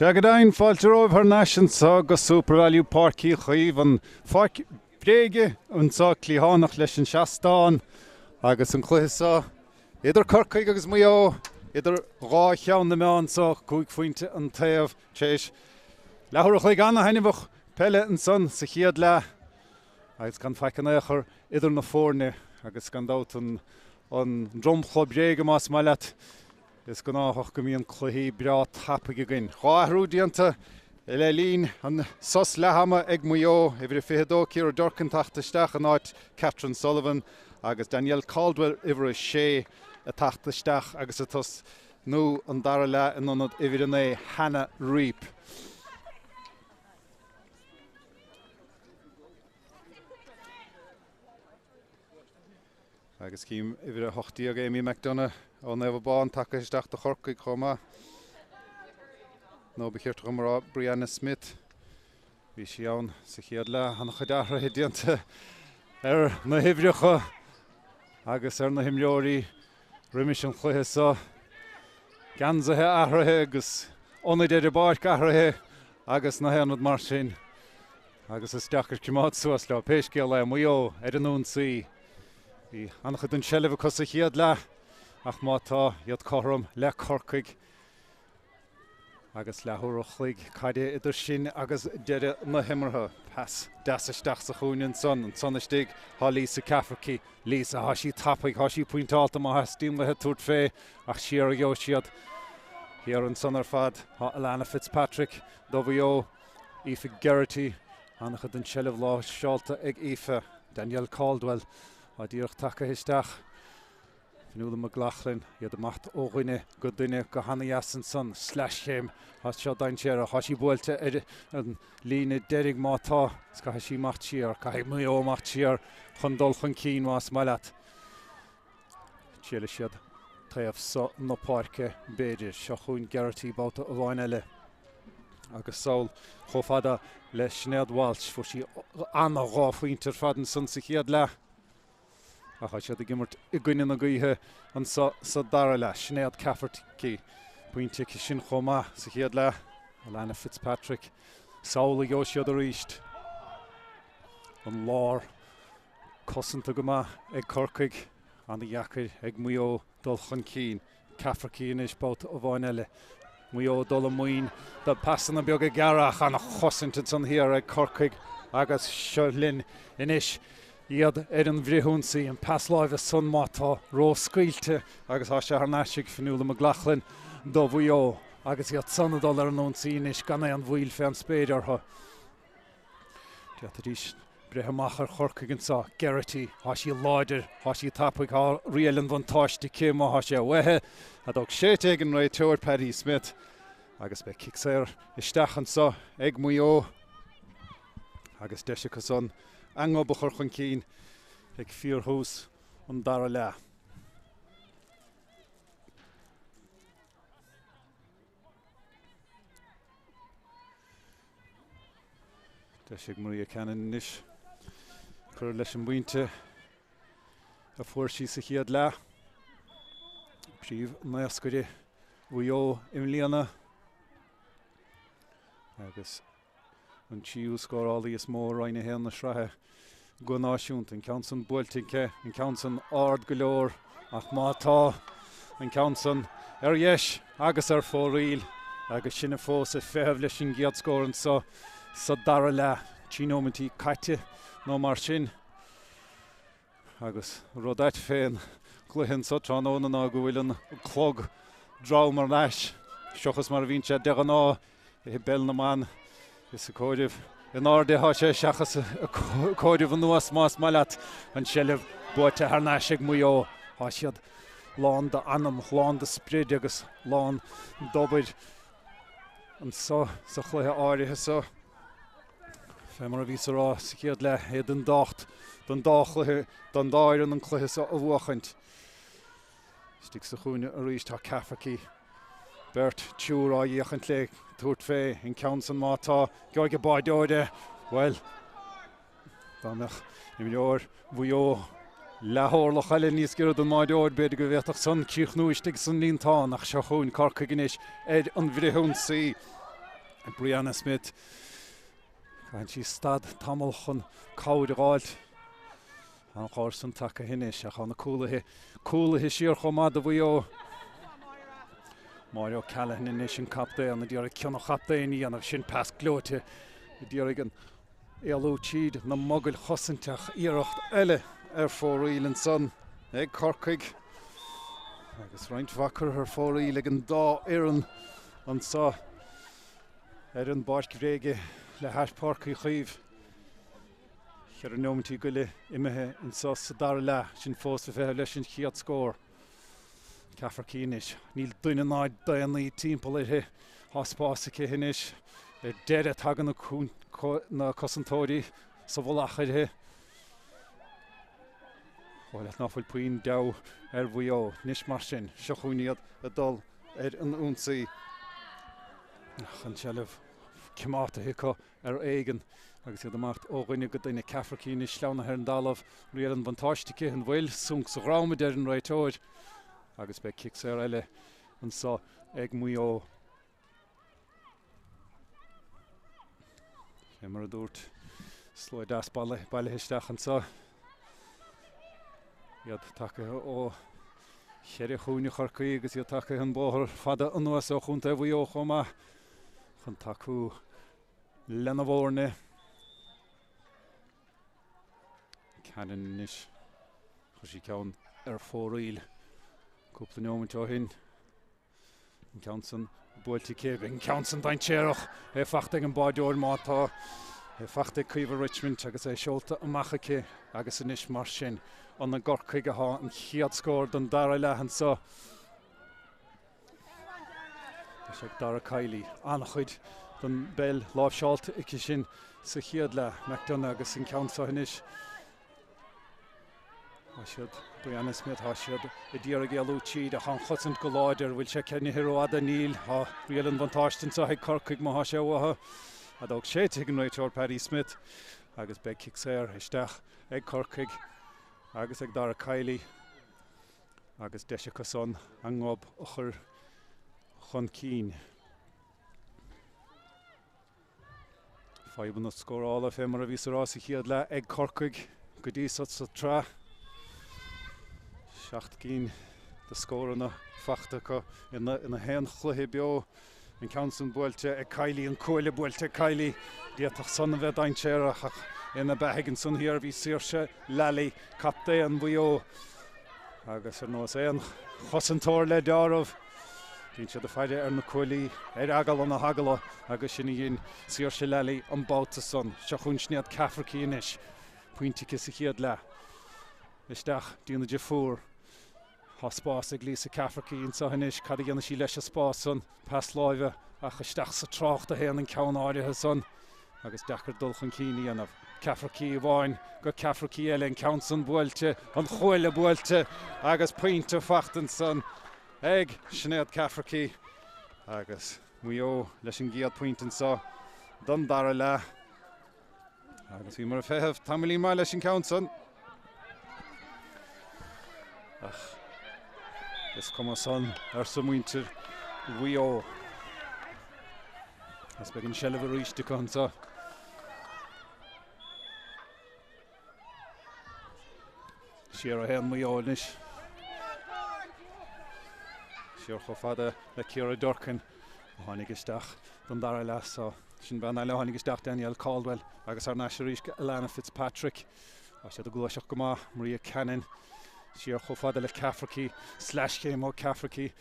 S1: Shagadain Falterov her nation saga Super Value Parky Chivan Fark Brege and saw Clihanach Leshen Shastan Agus and Clissa either Corcaigh agus Mayo either Roinn on the man saw Quick Fuinte and Tav Chesh Lahur Chigana Hennebach Peil and Son Sachiad La Agus can Fakanacher either na Forne Agus can out on Drum Club Brege Mas Malat Is gonna hoch gemian Corcaigh bra happy again. Ra Rudianta Elelin and Sos Lahama Eg Mayo every Fedo Kira Durkin Tráchtaire and out Catherine Sullivan agus Daniel Caldwell every Shea a Tráchtaire agus atos no and Darla and on every Hannah Reap. Agus cím every hochtiag Amy McDonough on ever born Tráchtaire the Corcaigh Coma. No beheert Romara Brianna Smith. Wie she on Sachiadla and Khadara Hidiant na Hivricha Agus na Himjori Rimish and Chlohesa Ganza Ahrahe Agus only did a bark Ahrahe Agus na Hernod Martin Agus a Stacker Kimat Suasla Peshkila Mayo Edenun Sea. The Anchadun Shelev Sachiadla Achmata Yad Korum Le Corcaigh Agus Lahurachlig Kade Idershin Agus Dede na Himmerha Pass Dasistach Sachunin Son and Sonnestig Halisa Kafriki Lisa Hashi Tapig Hashi Point Alta Mahastim the Turtfe Ach Shira Yoshiad here in Sonnerfad Alana Fitzpatrick W Aoife Geraghty Anachadun Shelev Law Shalta Eg Aoife Daniel Caldwell Adirch Takahistach Fnúla McLaughlin, Yad Macht Óghine, Godine, Gohanna Yasinson, Slash him, Hasha Dainchera, Hashi Buelta, and Lina Derrig Mata, Skahashi Machir, Kahi Mayo Machir, Hundol Hunkeen was Malat. Chilishad, Tayaf So no Parke, Bedir, Shahun Geraghty, Babhta Roinn Agus Saul, Hofada, Le Schned Walsh, for she Anna Roff Winterfaden Son Sikiad La. Ach I the gimmert Iguin na Guihe and so Darala, Schned Cafferty, Pointe Kishin Choma, Sikiad La, Alana Fitzpatrick, Saul Yoshi the Reached, and Lor, Cousin Tugama, Eg Corcaigh, and the Yakir, Eg Mayo, Dulchan Keen, Cafferty and Ishbout of Oinelle, Mayo Dolamoin, the Passan and Bioga Garach, and a Hossington here, Eg Corcaigh, Agus Sherlin, Inish. Iad Eden Vrihunsi and pass live a son mata ro squilte agus hasha harnashik fnúla McLaughlin Dovio agus iad son dollar non sinish ganna an wheel fan spader ha Jatadish Brehamacher Corcaigh sa Geraghty hashi Lider hashi Tapig ha Reelan von Toshti Kima hasha wehe adog Shetegen Ray Toward Paddy Smith agus be Kixer Istachan sa Eg Mayo agus Deshikason Ango Buchar Hunkeen, Eg Fear House, and Darala. Deshig Maria Cannon Nish, Correlation Winter, a Forshi Sachiad La, Priv Maskuri, Uyo Emiliana, Agus. And she score all these more Roinn here in the Shraith. Gunashund and Counson Bultinke and Counson Ard Galore, Achmata and Counson Eryesh, Agus for real, Agus Shinafos, a Fairlish and Giat score and so Darala, Chinomati Kate, no Marshin, Agus Rodat Fain, Cluhin Sotran on and Aguillan, Clog, Draumer Nash, Shochas Marvincha, Derano, Belnaman. Is a Cordiv in order Hasha Shachas Cordiv and Nuas Mas Malat and Shelev Bota Harnashig Muyo Hashad Lawn the Anam, Lawn the Spridigus, Lawn Dobbid and so Chlea Ari so Femara Visara Sikiad Le Heden Dacht, Dundachle, Dundairan and Clehisa of Wachant Sticks the Hun reached her Kafaki. Bert Chura Yachantle, Turtfe, in Counson Mata, Gorga Bardode, well, Damach, Emilor, Vuyo, Lahore, Lachalenis, Gird and Mardord, Bedgovetach, Son, Kirchnu, Stigson, Lintan, Achshahun, Corcaigh, Ed, and Vrihun Sea. Brianna Smith. And she stad tamil chun cawd gáil. An chórsan take hinis ach an coola hi siar chomad a bhuio. Mayo Callahan in nation captain and the Derek Kiano captain and of shin pass glote the Derigan Elo Cheed na Muggle Hossentach Erocht Elle for Real and Son Egg Corcaigh I guess Roinn Vacker her for Real again Da Aaron and saw Erin Bark Grege Le Hash Park Chiv Here no mti gule imehe and saw Sadarla shin force of lesson Kiat score Caffar Keenish, Neil Dunanide, Dianly, Team Polite, Hospasic Hinish, dead at Hagan na Cossentori, Savolachid. Well, at Noffel Queen Dow, Ervio, Nish Marshin, Shahuniad, Adol, Ed and Unsi, Hanchelev, Kimata Hicko, Egan. I see the marked when you got in a Caffar Keenish, Launa Herndalov, Real and Vantashtike, and Will Sunk so round there in right toward. Agus be kicks elle and saw ag muo Emmer dort slow das balle histach and saw yad take o chere khuni Corcaigh agus yad take han bohar fada anwa so khunta bhuio khoma chan taku lenavorne canonish khoshi kaun foril Couple of moments in Johnson, Bolte Kevin, Johnson, Dine Cherach, a Fachting and Bajor Mata, a Fachting Kiva Richmond, I guess I showed a Machake, I guess a Nish Marshin on the Corcaigh and he had scored on Darla and so. I said Dara Kylie, Anachid, then Bell, Love Shalt, Ikishin, Sahiadla, McDonough, I guess in Council Hinish. I should Brianna Smith I should a dear Gelu Cheed a Hutson Golader will check any hero Ada Neil ha real and Vantaston so I Corcaigh Mahashawa a dog shade taken right or Paddy Smith I guess big kicks there Hishtach Egg Corcaigh I guess Egg Dara Kylie I guess Deshika son Angob Uchur Chun Keen 5 minutes score all of him or Visarasi here la Egg Corcaigh Goodie such a tra Shachtgeen, the score on the Babhta in the hand Chloe Beo and Council Bolte, a Kylie and Coyle Bolte Kylie, the son of a Dine Chair in the bag and son here, we Saoirse Lally, Captain and Beo. I guess I know saying Hossentor led of the fighter and the Coyle, Agal on the Hagala, I guess in Saoirse Lally on Babhta son, Shachunchniat Caffar Keenish, Pointy Kissikiadla, Ishtach, Dina Jafur. Hospás ag lísa Caffar Keenish so hinish cad gan sí leis a spás son pas live ach isteach sa Tráchtaire an ceann áirithe son agus dechar dulchan Keenish an of Caffar Keenish bháin go Caffar Keenish eile an Council Bolte an Choile Bolte agus pointe fachtan son ag Sinead Caffar Keenish agus muo leis an giad pointan so don dara le agus bhí mar a feitheamh tamilí mai leis an Council ach This come son some winter we all as begin shell of a reach to come so share a hand we all nish share fada the Kira Durkin Honigistach Dundara las so shin ban ala Honigistach Daniel Caldwell agus our national Alana Fitzpatrick I should go Shakuma Maria Cannon Sheer Hofadel Caffar Keenish slash came out Caffar Keenish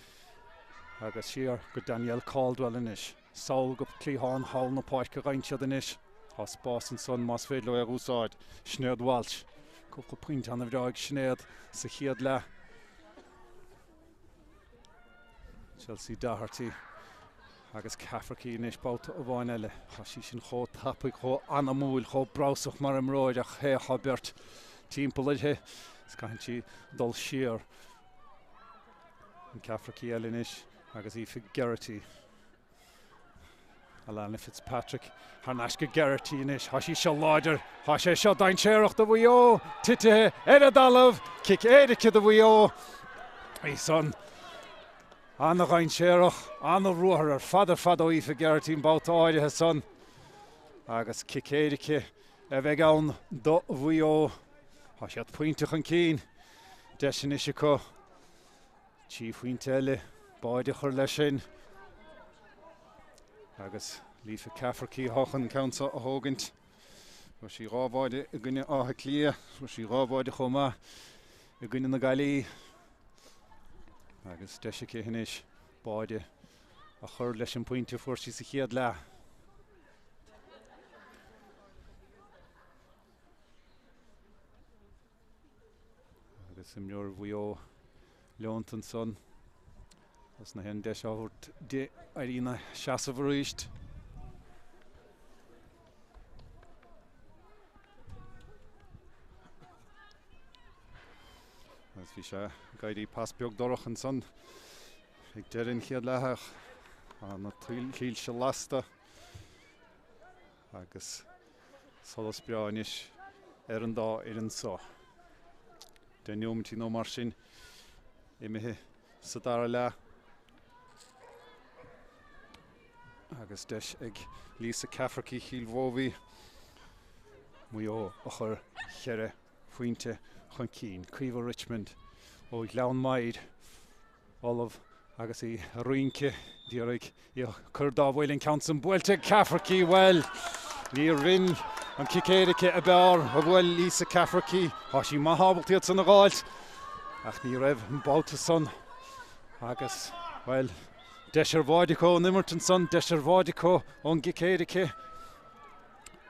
S1: agus sheer good Daniel Caldwell in ish Saul go Clehan Hall no Park Reinchad in ish Has Boston son Mas Fedlo Rusard Schneerd Walsh couple point on the dog Schneerd Sahiad La Chelsea Daherty agus Caffar Keenish Babhta O'Vainelle Hashishin Ho Tapig Ho Anamul Ho Browsach Marim Roidach He Habert Team Polite Scanchi Dul Shear and Caffar Keenish Elinish agus Aoife Geraghty Alana Fitzpatrick Harnashka Geraghty inish Hashi Shalader Hashe Shadain Cherach the Wio Tite Edadalov Kick Edike the Wio Hey son Anna Roinn Séireach, Anna Ruair fada ó ife Gertín Babhta áirithe son. Agus Cicéirice a bheith ann do bhuió. Tá siad pointach an cín. Deis is có. Tí faointe eile, báide chur leis sin. Agus lífa Cafarcaigh hochan cansa a thógant. Ru sí rábáide a gcuine átha clia, ru sí rábáide chomá a gcuine na Gailí. Agus deis céhanis báide a chur leis an pointe fuair sí sa chéad le. Agus im leor bhuió leontan son. As na hen deis áhairt de aína seasa bhríist. As bhí sé gaiidí pas beag dorach an son. Ag deirinn chiad lethach na cíl se lasta. Agus solas beáinis an dá an só. Den neomtí nó mar sin imithe sa dara le. Agus deis ag lísa Cafarcaigh chill bhóbhí. Mayo a chur cheire faointe chun cín. Cuomh Richmond ó lean Maigh Olav agus í Roinnce díorraigh i chur dá bhfuilinn count an buailte Cafarcaigh well. Ní rinn an Cicéirice a beár a bhfuil lísa Cafarcaigh. Tá sí má hábaltíad san na gáilt. Ach ní raibh an Babhta son. Agus, well, deis bháide có an Imerton son, deis bháide có ón Cicéirice.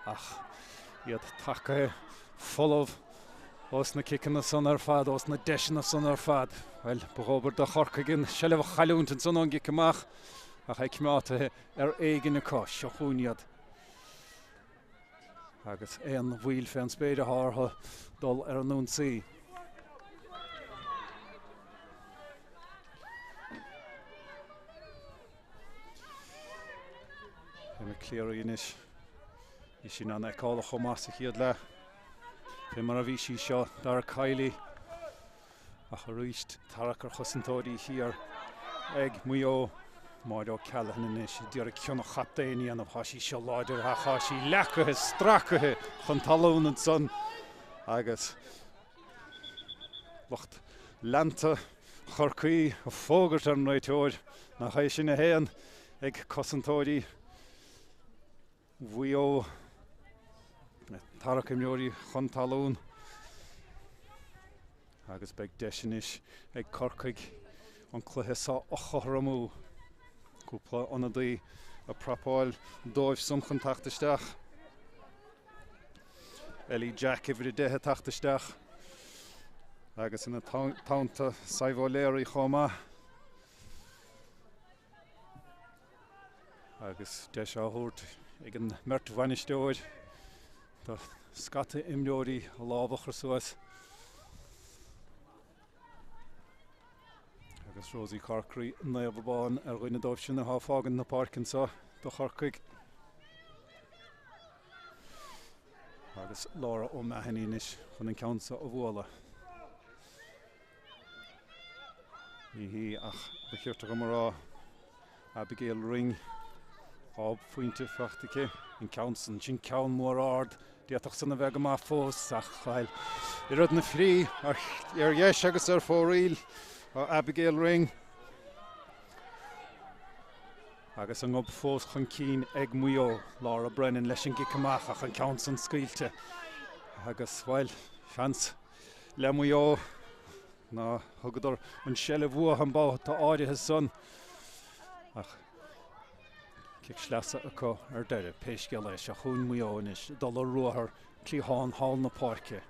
S1: Ach, iad Tráchtaire full os na cicanna son fad, os na deisina son fad. Well, bhóbar do Corcaigh se leh chailúntan son ón Gicamach. Ach ag cmeátathe éigeanna có, seochúniad. Agus éan bhuiil fé an spéide hátha dul an nún sí. Me clear inis is sin an ecála chomás a chiad le. Pe mar a bhí sí seo dar Cailí a choríist tarachar chosantóirí hir ag Mayo Mayo Callahan inis dúr ceanna chapdaí an bhá sí seo láidir a chá sí lecathe stracathe chun talún an son agus lucht lenta Corcaigh a fógart an réiteoir na cha sin a héan ag chosantóirí bhuió Tarach imreoirí chun talún agus beag deisinis ag Corcaigh an cluthe sa a chothramú cúpla anadaí a prapáil dóibh sumchan tachtasteach Ellie Jack ifir dethe tachtasteach agus ina tánta saibhóléirí chomá agus deis áthúirt ag an mert bhainisteoid tá scata imreoirí a lábhachar suas agus Rosie Corcaigh naobhbáin ar ghuine dóibh sin a háfágan na parkin sa do Corcaigh agus Laura ó mehanínis chun an ceansa ó bhuala ní hí ach bechirta go marrá Abigail Ring áb faointe feachtacha in council sin ceann mór ard diaach sanna bheith go má fós ach chail I rud na frí ar dheis agus ar fóríl Abigail Ring agus an ngob fós chun cín ag Mayo Laura Brennan leis an gicamach ach an council scaoilte agus bhil seans le Mayo ná thugadar an seile bhuath an Babhta áirithe son ach Kick slasa acu ar deire péisce leis a chuún Mayonis dul a ruathar clíháin hall na parke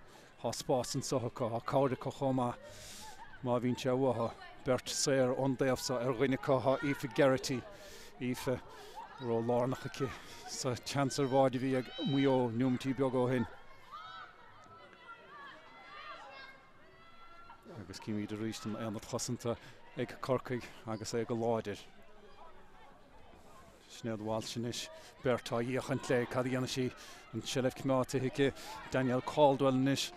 S1: há spás an sochacha a cáda co chomá má bhín te bhuatha bert séir an déobhsa ar ghuine catha ife Gerty ife ró lárnacha sa chansar bháide bhí ag Mayo nuamtí beag ó hin agus cíimí de rístan anad chosanta ag Corcaigh agus ag go láidir Snead Walshinis, Bertha Iachan Clay, Cadianashi, and Shelef Kimati Hike, Daniel Caldwell Nish,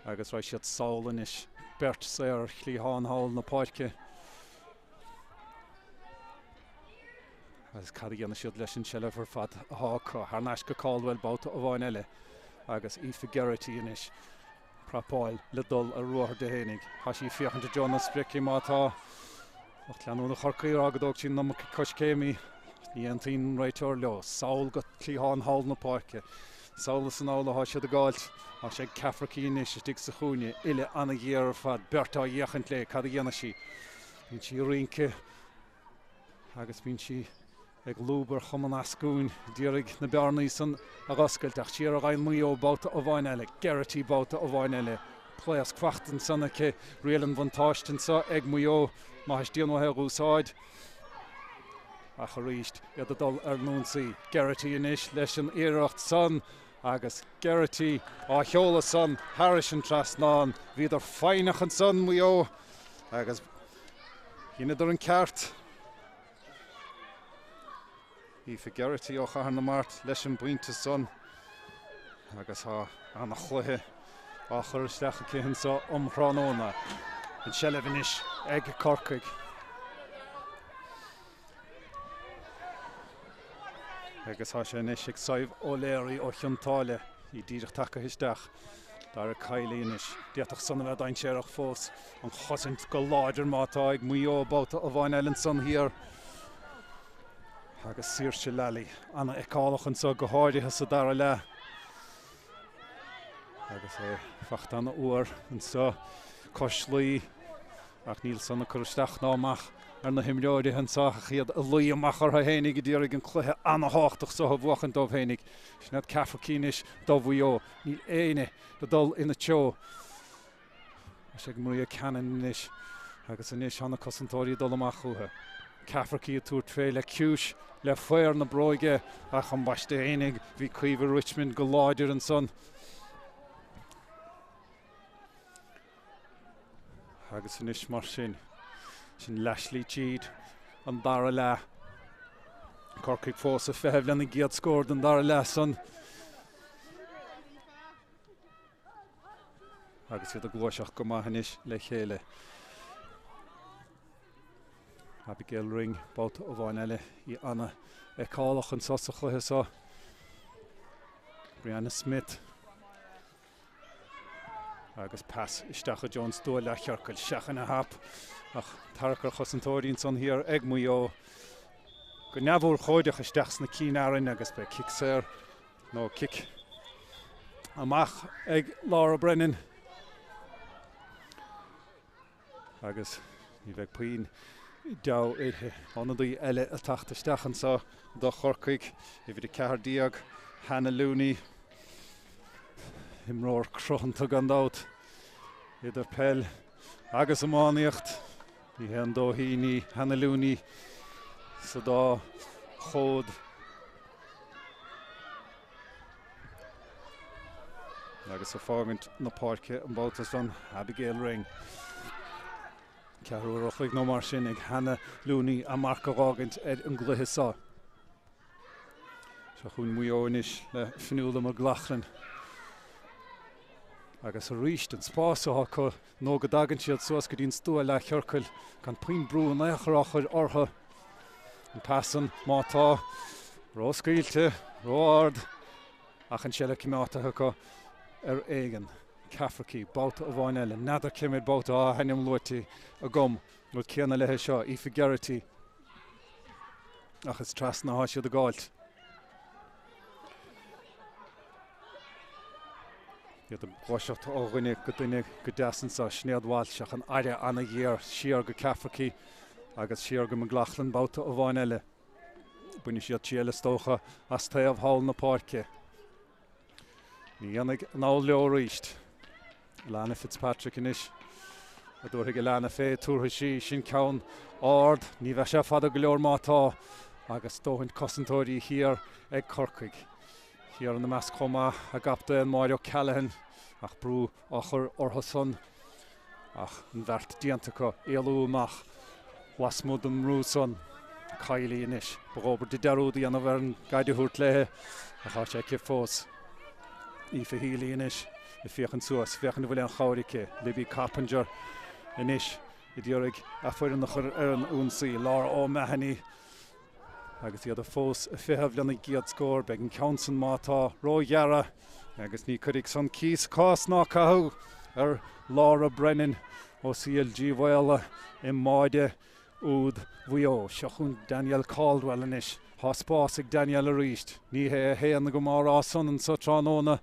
S1: agus Rashid Saul Nish, Bert Sayer, Clehan Hall, na Parke, agus cad dhéana siad leis an seileh ar fad athá ar neis go Caldwell Babhta ó bhain eile agus Aoife Geraghty inis Peil Lidil a ruair de hénig Tá sí fiochananta Jonas Bricky mátá leanú na Corcaigh agadóg sin na Corcaigh í an tín réiteoir leo Saul go clíán hall na páirce Saolas an ála há siad a gáilt á sé cefrací inis stig sa chúine ile anna ghéar ar fad Babhta dhéachant le cad a dhéana sí bíonn sí rionce agus bíonn sí ag lúbar chuman ascún dírig na bearnaí san a gascailteach siar a ghain Mayo Babhta ó bhain eile Geraghty Babhta ó bhain eile pléas crachtan sanna ce rialan van táistin sa ag Mayo má is díanmhathe úsáid a choríist iad a dul ar nónsaí Geraghty inis leis an iireacht san agus Geraghty á cheola san Harris an trasnáin bhí ar féinach an san Mayo agus híine ar an ceart Aoife Geraghty ó chathair na mart leis an buinte san agus anna chluthe á chur isteach céan sa omhránóna an seileh inis ag Corcaigh. Agus há sé inis ag saibh ó léirí ó Thiontáile í díreach take isteach dar a Peil inis déach san bheith dain séireach fós an chosint go láidir mátá ag Mayo Babhta ó bhain eile san hir agus sír se lelí anna icálachan sa go háirithe sa dara le agus facht anna uair an sa coslí ach níl sanna chuisteach námach ar na himreoirithe an sa chiad a luí amach ar hénig i ddírig an cluthe anna háchtach sa bhuachan dómh hénig sinad cefracínis dómhío níl éine do dul ina teo a sé go mrí a canan inis agus inis anna cosantóirí dul amach chutha Cefrací a túr tré le ciúis le foiir na bróige a chun baiste énig bhí cuimhar Richmond go láidir an son. Agus inis mar sin Lashley Jeed an dara le Corcaigh fós a feheh lena giad scór an dara le son. Agus iad a glóiseach go maith inis le chéile. Abigail Ring Babhta ó bhain eile í anna icálach an sosa chutha sa Brianna Smith agus pass isteach a Jones dó le chearcail seachan a hap ach tarcar chosantóirín san hir ag Mayo go neamhúr chóideach isteach na cínárin agus be kick séir nó kick amach ag Laura Brennan agus ní bheith puin Dá éthe anadaí eile a tacht isteachan sa do Corcaigh i bhí de cehardíag Hannah Looney imróir crochanta gandát idir Peil agus amánaíocht í hen dóhíní Hannah Looney sa dá chód agus a fágant na páirce an Babhta san Abigail Ring Cearúach nó mar sin ag Hannah Looney a marca rágant an gluthe sa. Se chun Mayo inis le finiúla mar glachlan. Agus a ríist an spása chu nó go dagan siad suas go dtín stúa le chearcail gan puin brú an éachráchar ortha an passan mátá róscailte, róard ach an seile cimeátathe go ar éigen. Cefrací Babhta ó bhain eile nadidir cimid Babhta á henim luirtí a gom nó céanna lethe seo Aoife Geraghty ach is trasna há siad a gáilt. Iad a bhuaiseacht ó dhuine go duine go deasan sa snéadháil seach an aire anna dhéar siar go Cefrací agus siar go an glachlan Babhta ó bhain eile. Buine siad tíale stócha as taobh hall na páirce. Ní dhéanamh ná leo ríist. Lana Fitzpatrick inis a dúirtha go Lana fé túrtha sí sin ceann ard ní bheith sé fada go leor mátá agus dóhaint cosantóirí hir ag Corcaigh. Hir an na meas chuma a gapta an Mario Callahan ach brú achar ortha son ach an bheirt diantacha éalú amach wasmúd an mrú son Cailí inis bróbar de dearúdaí anna bhar an gaidiúirt lethe a chá sé ce fós. Aoife Healy inis i fiochan suas, fiochan bhfuil an cháirice, Libby Carpenter inis i ddíorig a fuireanach ar an únsaí, Laura O'Mahony agus iad a fós a fiheh lena giad scór beag an Counson mátá róhearra agus ní chuig san cís cás ná cathú Laura Brennan ó CLG Mhala in Maigh úd Mayo seachún Daniel Caldwell inis Spásig Daniel a ríist ní héana go mar ásan an sa tránóna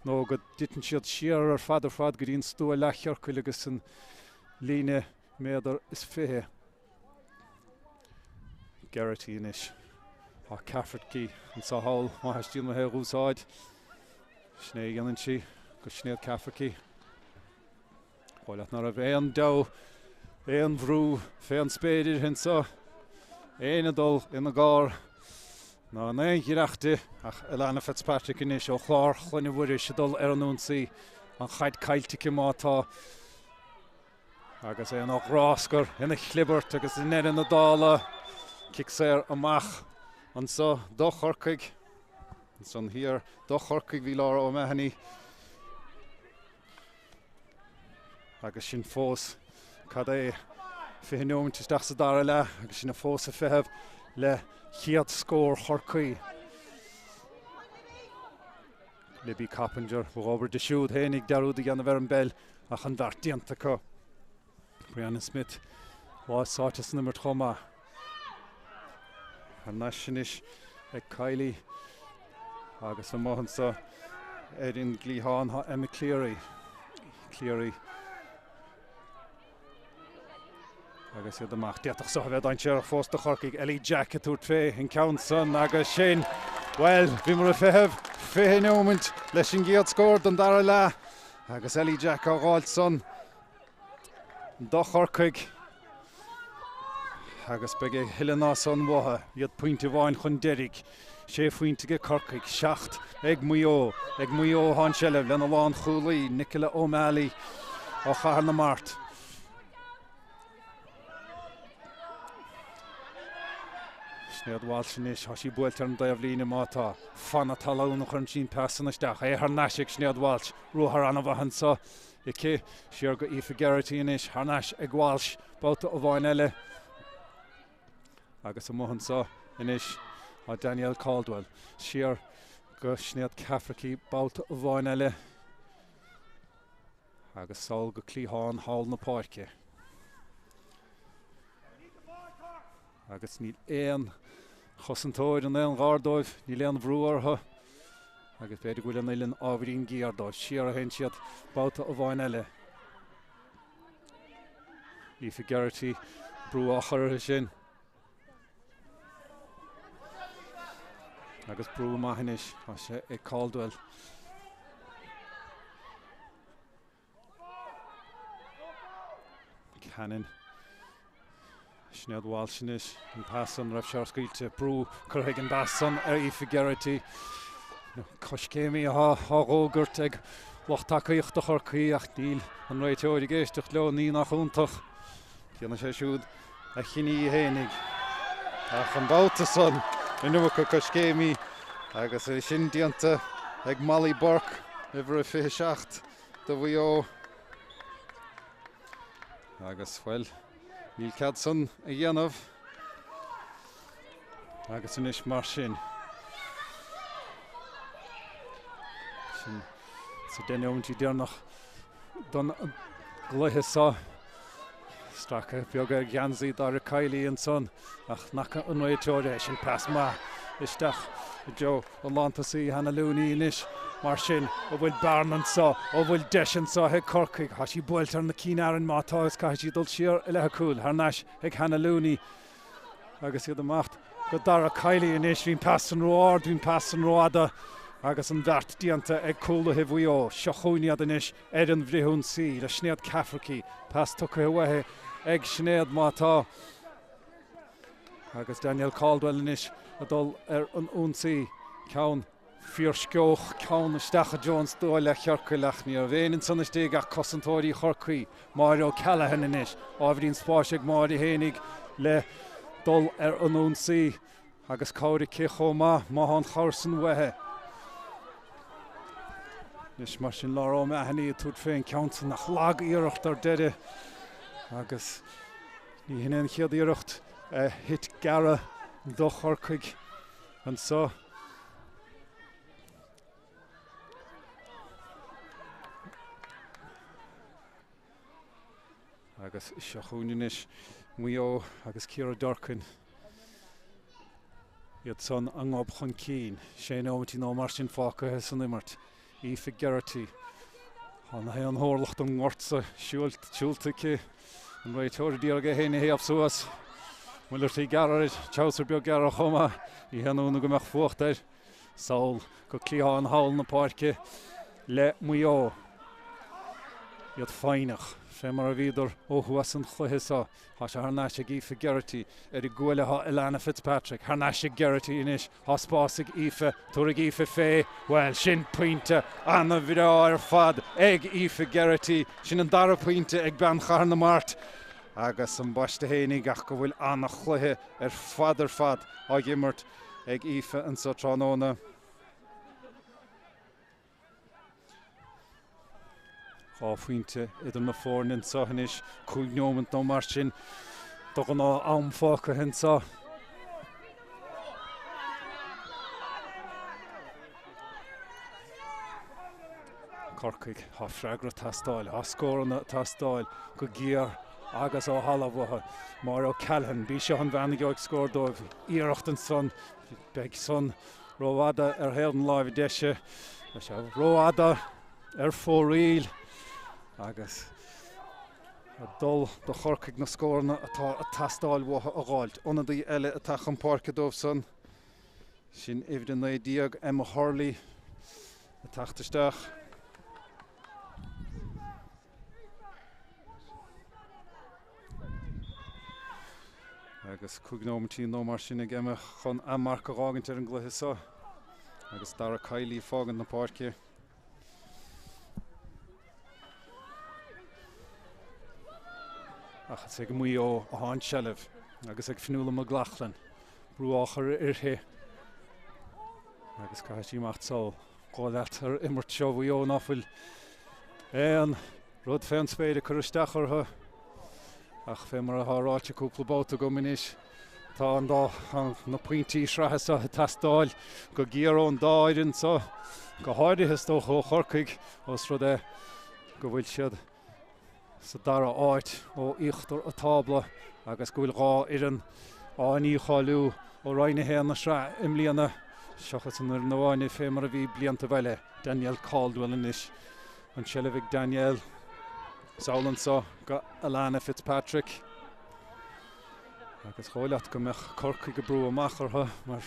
S1: nó go ditan siad siar fad go dtíon stúil lechar chuil agus an líne méadar is fithe Garrity inis á Caffertcí an sa hall má heistíon na he úsáid sné ganan si go snéad Caffertcí Bhaileat nar a bhéan dó éon bhrú féan spéidir hinsa éana dul ina gár ná né ghireachta ach Elana Fitzpatrick inis ó chlár chluine bhuiir se dul ar an únsaí an chaid cailteacha mátá agus é an áráscar ina chlibbert agus in éan na dála kick séir amach an sa do Corcaigh san hir do Corcaigh bhí lára ó mehanní agus sin fós cad é fihinúint isteach sa dara le agus sin a fós a fiheh le chiad scór Corcaigh Libby Coppinger bhóber de siúd hénig darúd i gan a bhar an bell ach an bhar dianta có Brianna Smith bhá sátas nummer chomá an naisinis ag Kylie agus an móhansa in glíháin ha Emma Cleary agus iad amach deach sa bheith an tear fós do Corcaigh Ellie Jack a túr fé in Counson agus sin well bhí mar a fiheh féhinúmint leis sin giad scór don dara le agus Ellie Jack á gáil son do Corcaigh agus beag é hiilená son mhátha iad pointe bháin chun deirig sé faointe Corcaigh seacht ag Mayo hán seileh lena bháin chúlaí Nicola O'Malley ó chahar na mart Snéad Walsh has sí built an daobh lína mátá fanna talún chun sin pesan isteach é th neisiigh Snéad Walsh ruthar anna bhahan sa i cé siar go Aoife Garrity inis th neis ag Walsh Babhta ó bháin eile agus a móhan sa inis á Daniel Caldwell siar go Snéad Caffertcí Babhta ó bháin eile agus sáil go clíháin hall na páirce agus níl éon chosantóid an éon gárdóibh ní leon bhrúartha agus beidir go leon éileán ábhrín giardóibh siar a hen siad Babhta ó bháin eile Aoife Garrity brú áchar sin agus brú maithis tá sé ag Caldwell Cannon Snéad Walsh inis an pasan raibh sear scríte brú Corcaigh an basan Aoife Garrity Coscéimi a hágógurt ag lochtacaíocht do Corcaigh ach díl an réiteoirí géisteach leo ní nach úntach chéanna sé siúd a chiní hénig ach an Babhta son in nuacha Coscéimi agus é sin dianta ag Molly Burke ibre a 27 do Mayo agus well níl cad son a dhéanamh agus inis mar sin sa déineointí déarnach don gluthe sa stracha beag ar gheansaí dar a Kylie an son ach nacha an réiteoide sin pas má isteach Joe an lántasaí hana lúnaí inis mar sin ó bhfuil barman sa ó bhfuil deisin sa ag Corcaigh tá sí built ar na cínearan mátá is cai sí dul siar i lethe cúil th neis ag hana lúnaí agus iad amacht go dar a Kylie inis hín pasan roáard hín pasan roáda agus an bhart dianta ag cúla hi Mayo seachúinead inis ar an bhrithún sí le Snéad Caffertcí pas tucha bhathe ag Snéad mátá agus Daniel Caldwell inis a dul ar an únsaí ceann fíorsceoch ceann isteach a Jones dóil le chearcailach ní a bhéanann san istéig ach cosantóirí Corcaigh Mario Callahan inis ábhríonn spáiseag Máirí hénig le dul ar an únsaí agus cáirí céchomá máhan chársan wethe Nis mar sin lárá mehanní a túd féin ceann nach lag iirecht ar deire agus ní hinén chiad iirecht hit gara do Corcaigh an so. Agus seachúnis Mayo agus Ciara Durcan. Iad son angob chun cín, sé nómatí nó mar sin fácathe san immart. Aoife Geraghty. An an hórlacht an ngortsa siúltacha. An rhaid teoradíar go héine héamh suas. Muilirtaí garid, teosar beag gara chuma. I henúna go meach fuachtair. Saul go clíá an hawl na páirce. Le Mayo. Iad fáinach. Sé mar a bhíidir ó thuas an chluthesa. Tá sé ar náise Aoife Geraghty I gcuilethe Ilana Fitzpatrick. Ar náise Geraghty inis. Tá spásig Aoife, tuairg Aoife fé. Well, sin pointe anna bhírá ar fad. Ag Aoife Geraghty. Sin an dara pointe ag ben char na mart. Agus an baiste hénig ach go bhfuil anna chluthe ar fad ag immert ag Aoife an sa tránóna. Áfuinte idir na fórnin sa hanis cúgnómant nó mar sin do an amfácha hin sa. Corcaigh há freagra tastáil, há scóranna tastáil go géar agus ó halabhatha mar ó Callan bí seo an bheannig ag scórdóibh íirecht an son beag son Róada ar héan láimh deise Róada ar fóríl agus a dul do Corcaigh na scóranna atá a tastáil watha a gáilt. Ionadaí eile atá an páirce dóibh son sin ifden na diag Emma Hurley a Tráchtaire. Agus cúgnómatí nó mar sin ag Emma chun ammarc a gágant ar an gluthe sa. Agus dar a cailí fágan na páirce. Achas ag Mayo a háin sellh agus ag fnúla a ghlachlan. Brúáchar irthe. Agus caithí macht so gáileat ar immert seo Mayo náfuil an rud féin spéide chuiristeachartha. Ach fé mar a háráte cúpla Babhta go minis. Tá an dá na pointí sraithe a tastáil go géarón dáirin sa go háirithe tó Corcaigh os rud é go bhfuil siad sa dara áit ó íochttar a tábla agus go bhfuil gá iran áí cháú ó roinne héan na sra imlíana seachas an ar nóáine fé mar a bhí blianta bheile Daniel Caldwell inis an sellevig Daniel Saulan sa go Ilana Fitzpatrick agus cháileat go meach Corcaigh go brú amachartha mar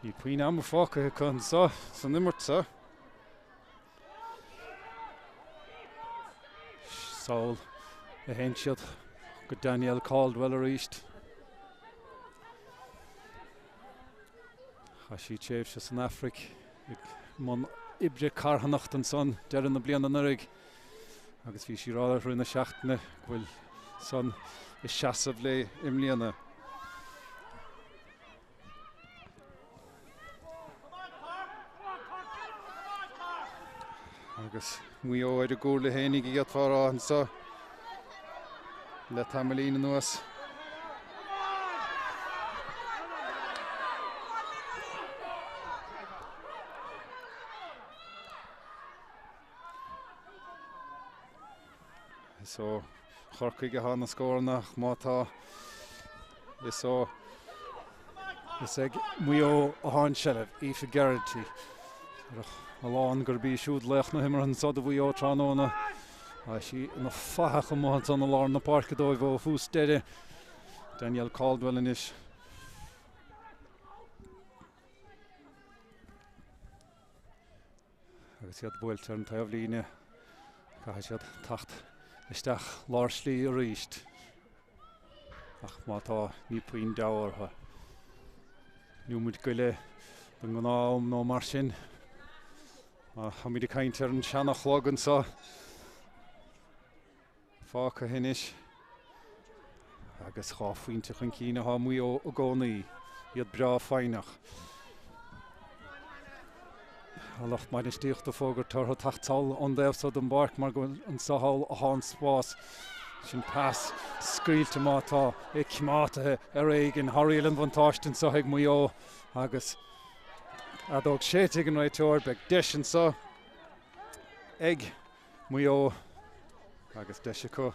S1: ní puoine am fácathe chun sa san immert sa. Saul a hen siad go Daniel Caldwell a ríist. Cha sí téibh se san Afric ag man ibre carhannacht an son dearan na bliana nurig. Agus bhí sí ráda roinn na seachtaine bhfuil son is seasamh le imlíana. Agus Mayo ar a gúr le hénig I gad fárá an sa le tamlína nuas. So Corcaigh a hána scóranna mátá is ag Mayo a háin sellh Aoife Geraghty. Alán gur bí siúd lech na himar an sada Mayo tránóna. Sí na facha móhant an alár na páirce dóibh ó fús deire. Daniel Caldwell inis. Agus iad builte an taobhlíne. Caithfidh siad tacht isteach lár slí a ríist. Ach mátá ní puoin dáhartha. Nímuid go le don go nám nó mar sin. Ha mí de cainte ar an seannach lágan sa fácha hinis. Agus cháfuinte chun cíine ha Mayo a gcónaí iad bra fáinach. Lacht maid is tíocht a fógur tartha tachtsáil an déobh sa an barc mar go an saháil a hán spás sin pass scriilte mátá cimáthe éigen Harriel an vantáistin so ag Mayo agus adóg sé ag an réiteoir beag deis so ag Mayo agus deise có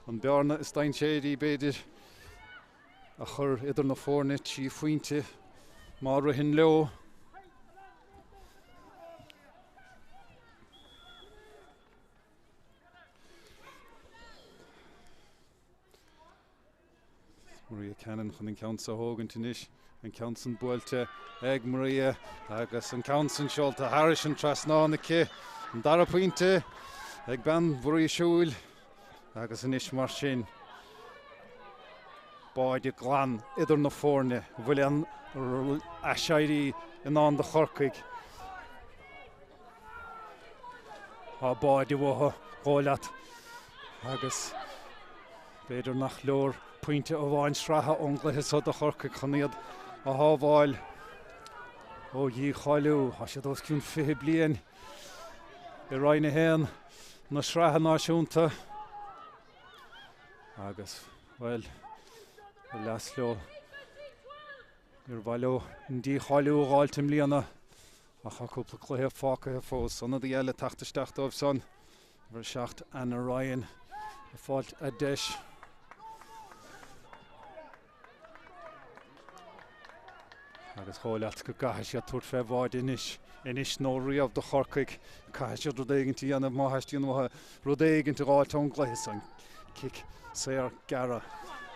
S1: an bearna is dain séí beidir a chur idir na fórne tí faointe mar hin leo. Maria Cannon chun an count sa hógan tunis an countsan builte ag Maria agus an countsan seolta Harris an trasná na ce an dara pointe ag ban bhurí siúil agus an is mar sin báide glan idir na fórne bhfuil an aisiairí in an de Corcaigh há báide bhtha gáileat agus beidir nach leor pointe ó bháin sraithe onglaithe so de Corcaigh chuniad a hábháil ó dhí cháilú a sé dós cún 5 bliain I Roinn héan na sraithe náisiúnta agus well Laslo bhailó dí cháilú gáiltim líana a chaúpla cluthe fácathe fós sanna dí eile tachtasteach dóibh son bhar seacht Anna Roinn a fáilt a deis. Agus cháileat go gaithe sé tuair fé bháid inis nó riamh de Corcaigh caithe sé rudéigintí anamh mátheistíon rudéigintí gáilte onglaithe san cic séar gara.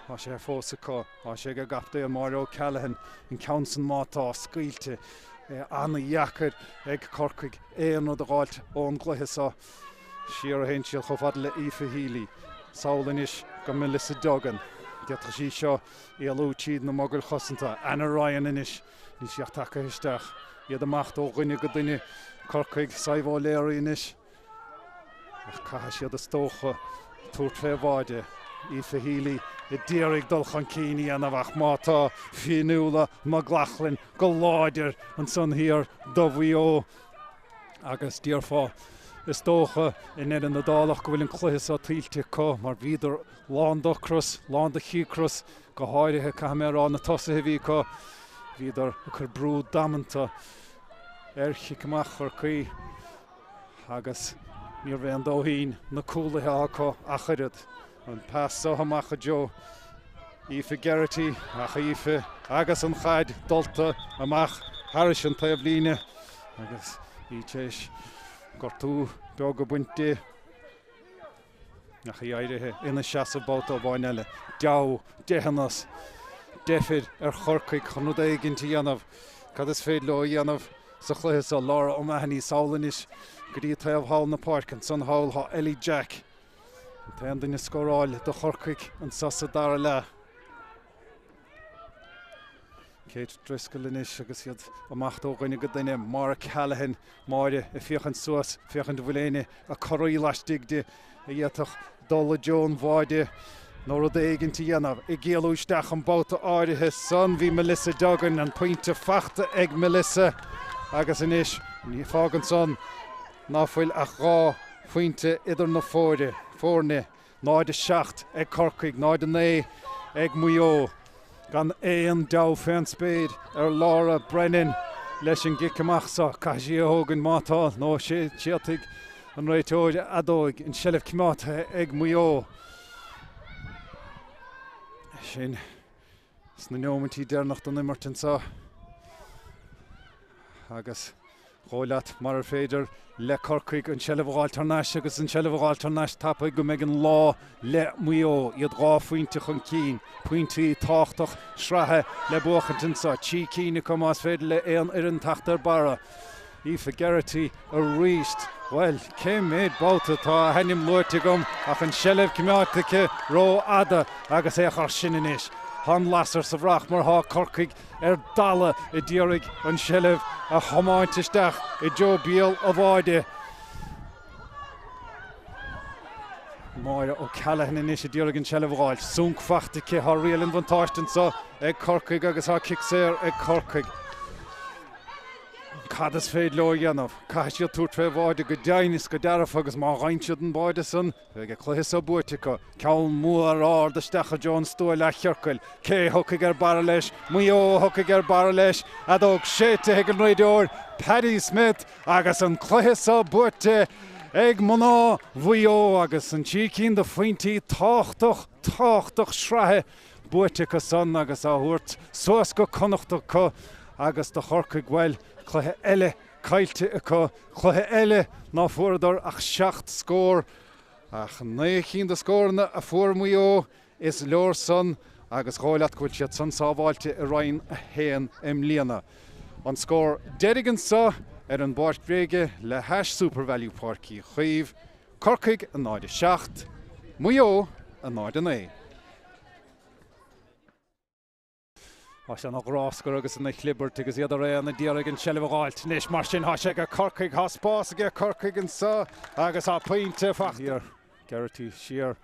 S1: Tá sé fósa có tá sé go gapta an Mario Callahan in countsan mátá scaoilte anna dheachar ag Corcaigh éon rud a gáilt ón gluthe sa siar a héintial chomh le Aoife Healy saolann is go Melissa Duggan deatar sí seo éalú tíad na mogul chosanta Anna Roinn inis ní seach take isteach iad amach ó ghuine go duine Corcaigh saibhá léir inis ach caithe siad a stócha tuairt fé bháide Aoife Healy I ddírig dul chan cíní anna bhach mátá fianúla má ghlachlinn go láidir an son hir do bhío agus díorfá is tócha in éan na dálach go bhfuil an chluthas á tíilte có mar bhíidir lán docras, lán de chiacras go háirithe caimérán na tosathe bhí có bhíidir chur brú damananta chic amach Corcaigh agus níor bheith an dóhín na cúlathe á a chuirid. An pass so amach a Joe Aoife Geraghty ach Aoife agus an chaid dulta amach Harris an taobh líne agus ítéis gortú beag go buinte nach éirithe ina seasa Babhta bháin eile deá dehannas defid Corcaigh chun rud éigintí dhéanamh cad is féad le dhéanamh sa chluthas a lára ó maithní saolann is go dtí taobh hall na páirc an son hall há Ellie Jack Tá an duine scóráil de Corcaigh an sasa dara le. Kate Driscoll inis agus iad amach ó ghuine go duine Mara Callahan Maigh I fiochan suas fiochan do bhfuiléine a choraí leis digde a dhéatach dul Joan bháide nó rud éigintí dhéanamh I géalú isteach an Babhta áirithe son bhí Melissa Duggan an pointe feachta ag Melissa agus inis ní fágan son náfuil a rá pointe idir na fórne náid a seacht ag Corcaigh náid a né ag Mayo gan éon dá féin spéid Laura Brennan leis an gicamach sa caiisi a hógan mátá nó sé tíotaigh an réiteoide adóig in seileh cimáthe ag Mayo. Sin sna neomantí déarnacht an immartin sa agus Cháileat mar féidir le Corcaigh an seileh bháiltarnáis agus an seileh bháiltarnáis tappa go mbeidh an lá le Mayo iad rá faointe chun cín pointí táchtach sraithe le buachantain sa tí cíine com más féidir le éon ar an Tráchtaire bara Aoife Geraghty a ríist well cé méid Babhta tá henim luirte gom ach an seileh cimátaice ró ada agus é chur sin inis Han lasar sa bhrach mar há Corcaigh dala I ddíoraigh an seileh a chomáintisteach I Joe Beal a bháide. Maigh ó Callahan inis a ddíoraigh an seileh bháil sunk fachtacha há rial an vantáistin sa ag Corcaigh agus há kick séir ag Corcaigh. Cadas féid lo dhéanamh. Caiisiad túr tre bháide go déanis go dearmh agus má ghaintead an báide san. Bheith chluthas ó buirtecha. Ceann mór ár Stecha John Stoil a chearcail. Cé thucaigh bara leis. Mayo thucaigh bara leis. Adóg séte ag an réideoir. Paddy Smith agus an chluthas ó buirte. Ag mná bhuió agus an tícín de faointí táchtach sraithe buirtecha san agus á thuairt suas go connachtach agus do Corcaigh bhfuil cluthe eile caiilte acu cluthe eile ná fuaradar ach 7 scór ach 9 de scórna a fuair Mayo is leor san agus gáileat goil siad san sábháilte a Roinn a héan mbliana. An scór deiregan sa an báist bréige le heis Super Value Parky chuomh Corcaigh a 9 Mayo a 9. Has an gráscar agus in chlibbert agus iad ré an díag an sellháilt. Nis mar sin has ag a Corcaigh has pás ag Corcaigh an sa agus á pointe fach. Here Garrity siar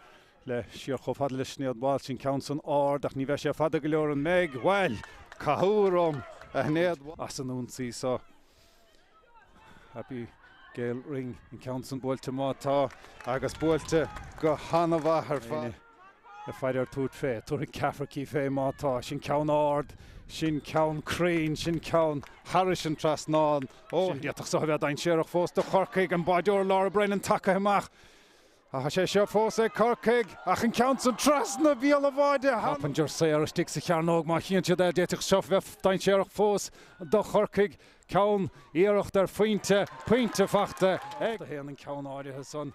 S1: le siar chofad le snead báil sin count san ár ach ní bheith sé fada go leor an Maigh. Well, cathúram a hnéad as an únsaí sa. Happy Gael ring in count san bóilte mátá agus bóilte go hanamha ar fa. A fighter tút fé, túr Cafarcí fé mátá, sin ceann ard, sin ceann crain, sin ceann Harrison tras nád. Ó, diatach sa bheith dain séireach fós do Corcaigh an baideoir Laura Brennan take amach. A sé seo fós ag Corcaigh ach an count san tras na bíal a bhaide. Happenjar séir a stig sa chearnóg má chiante de diatach seo bheith dain séireach fós do Corcaigh ceann iarach dar pointe fachta. Ag da héan an ceann áirithe son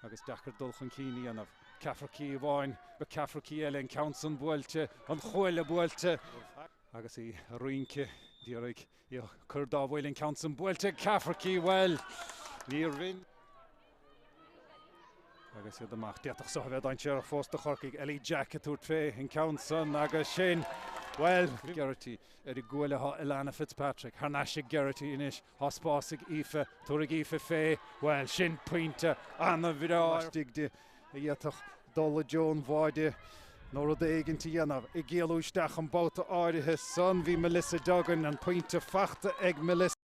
S1: agus dechar dulchan cíní anamh. Cafarcí bháin be Cafarcí eile an count san bhailte an chuile bhailte agus í roince díraigh í chur dá bhfuil an count san bhailte Cafarcí well ní rin agus iad amach diatach sa bheith dain séireach fós do Corcaigh Ellie Jacket úr fé an count san agus sin well Garrity ar I ghuiletha Ilana Fitzpatrick Harnasig Garrity inis haspásig Aoife túraigh Aoife fé well sin pointe anna bhíráir stigde Iatach Dolla Joan Bhaide nóair a éigeantí dhéanamh I ggéalúisteach an Babhta áirithe san bhí Melissa Duggan an pointe fachta ag Melissa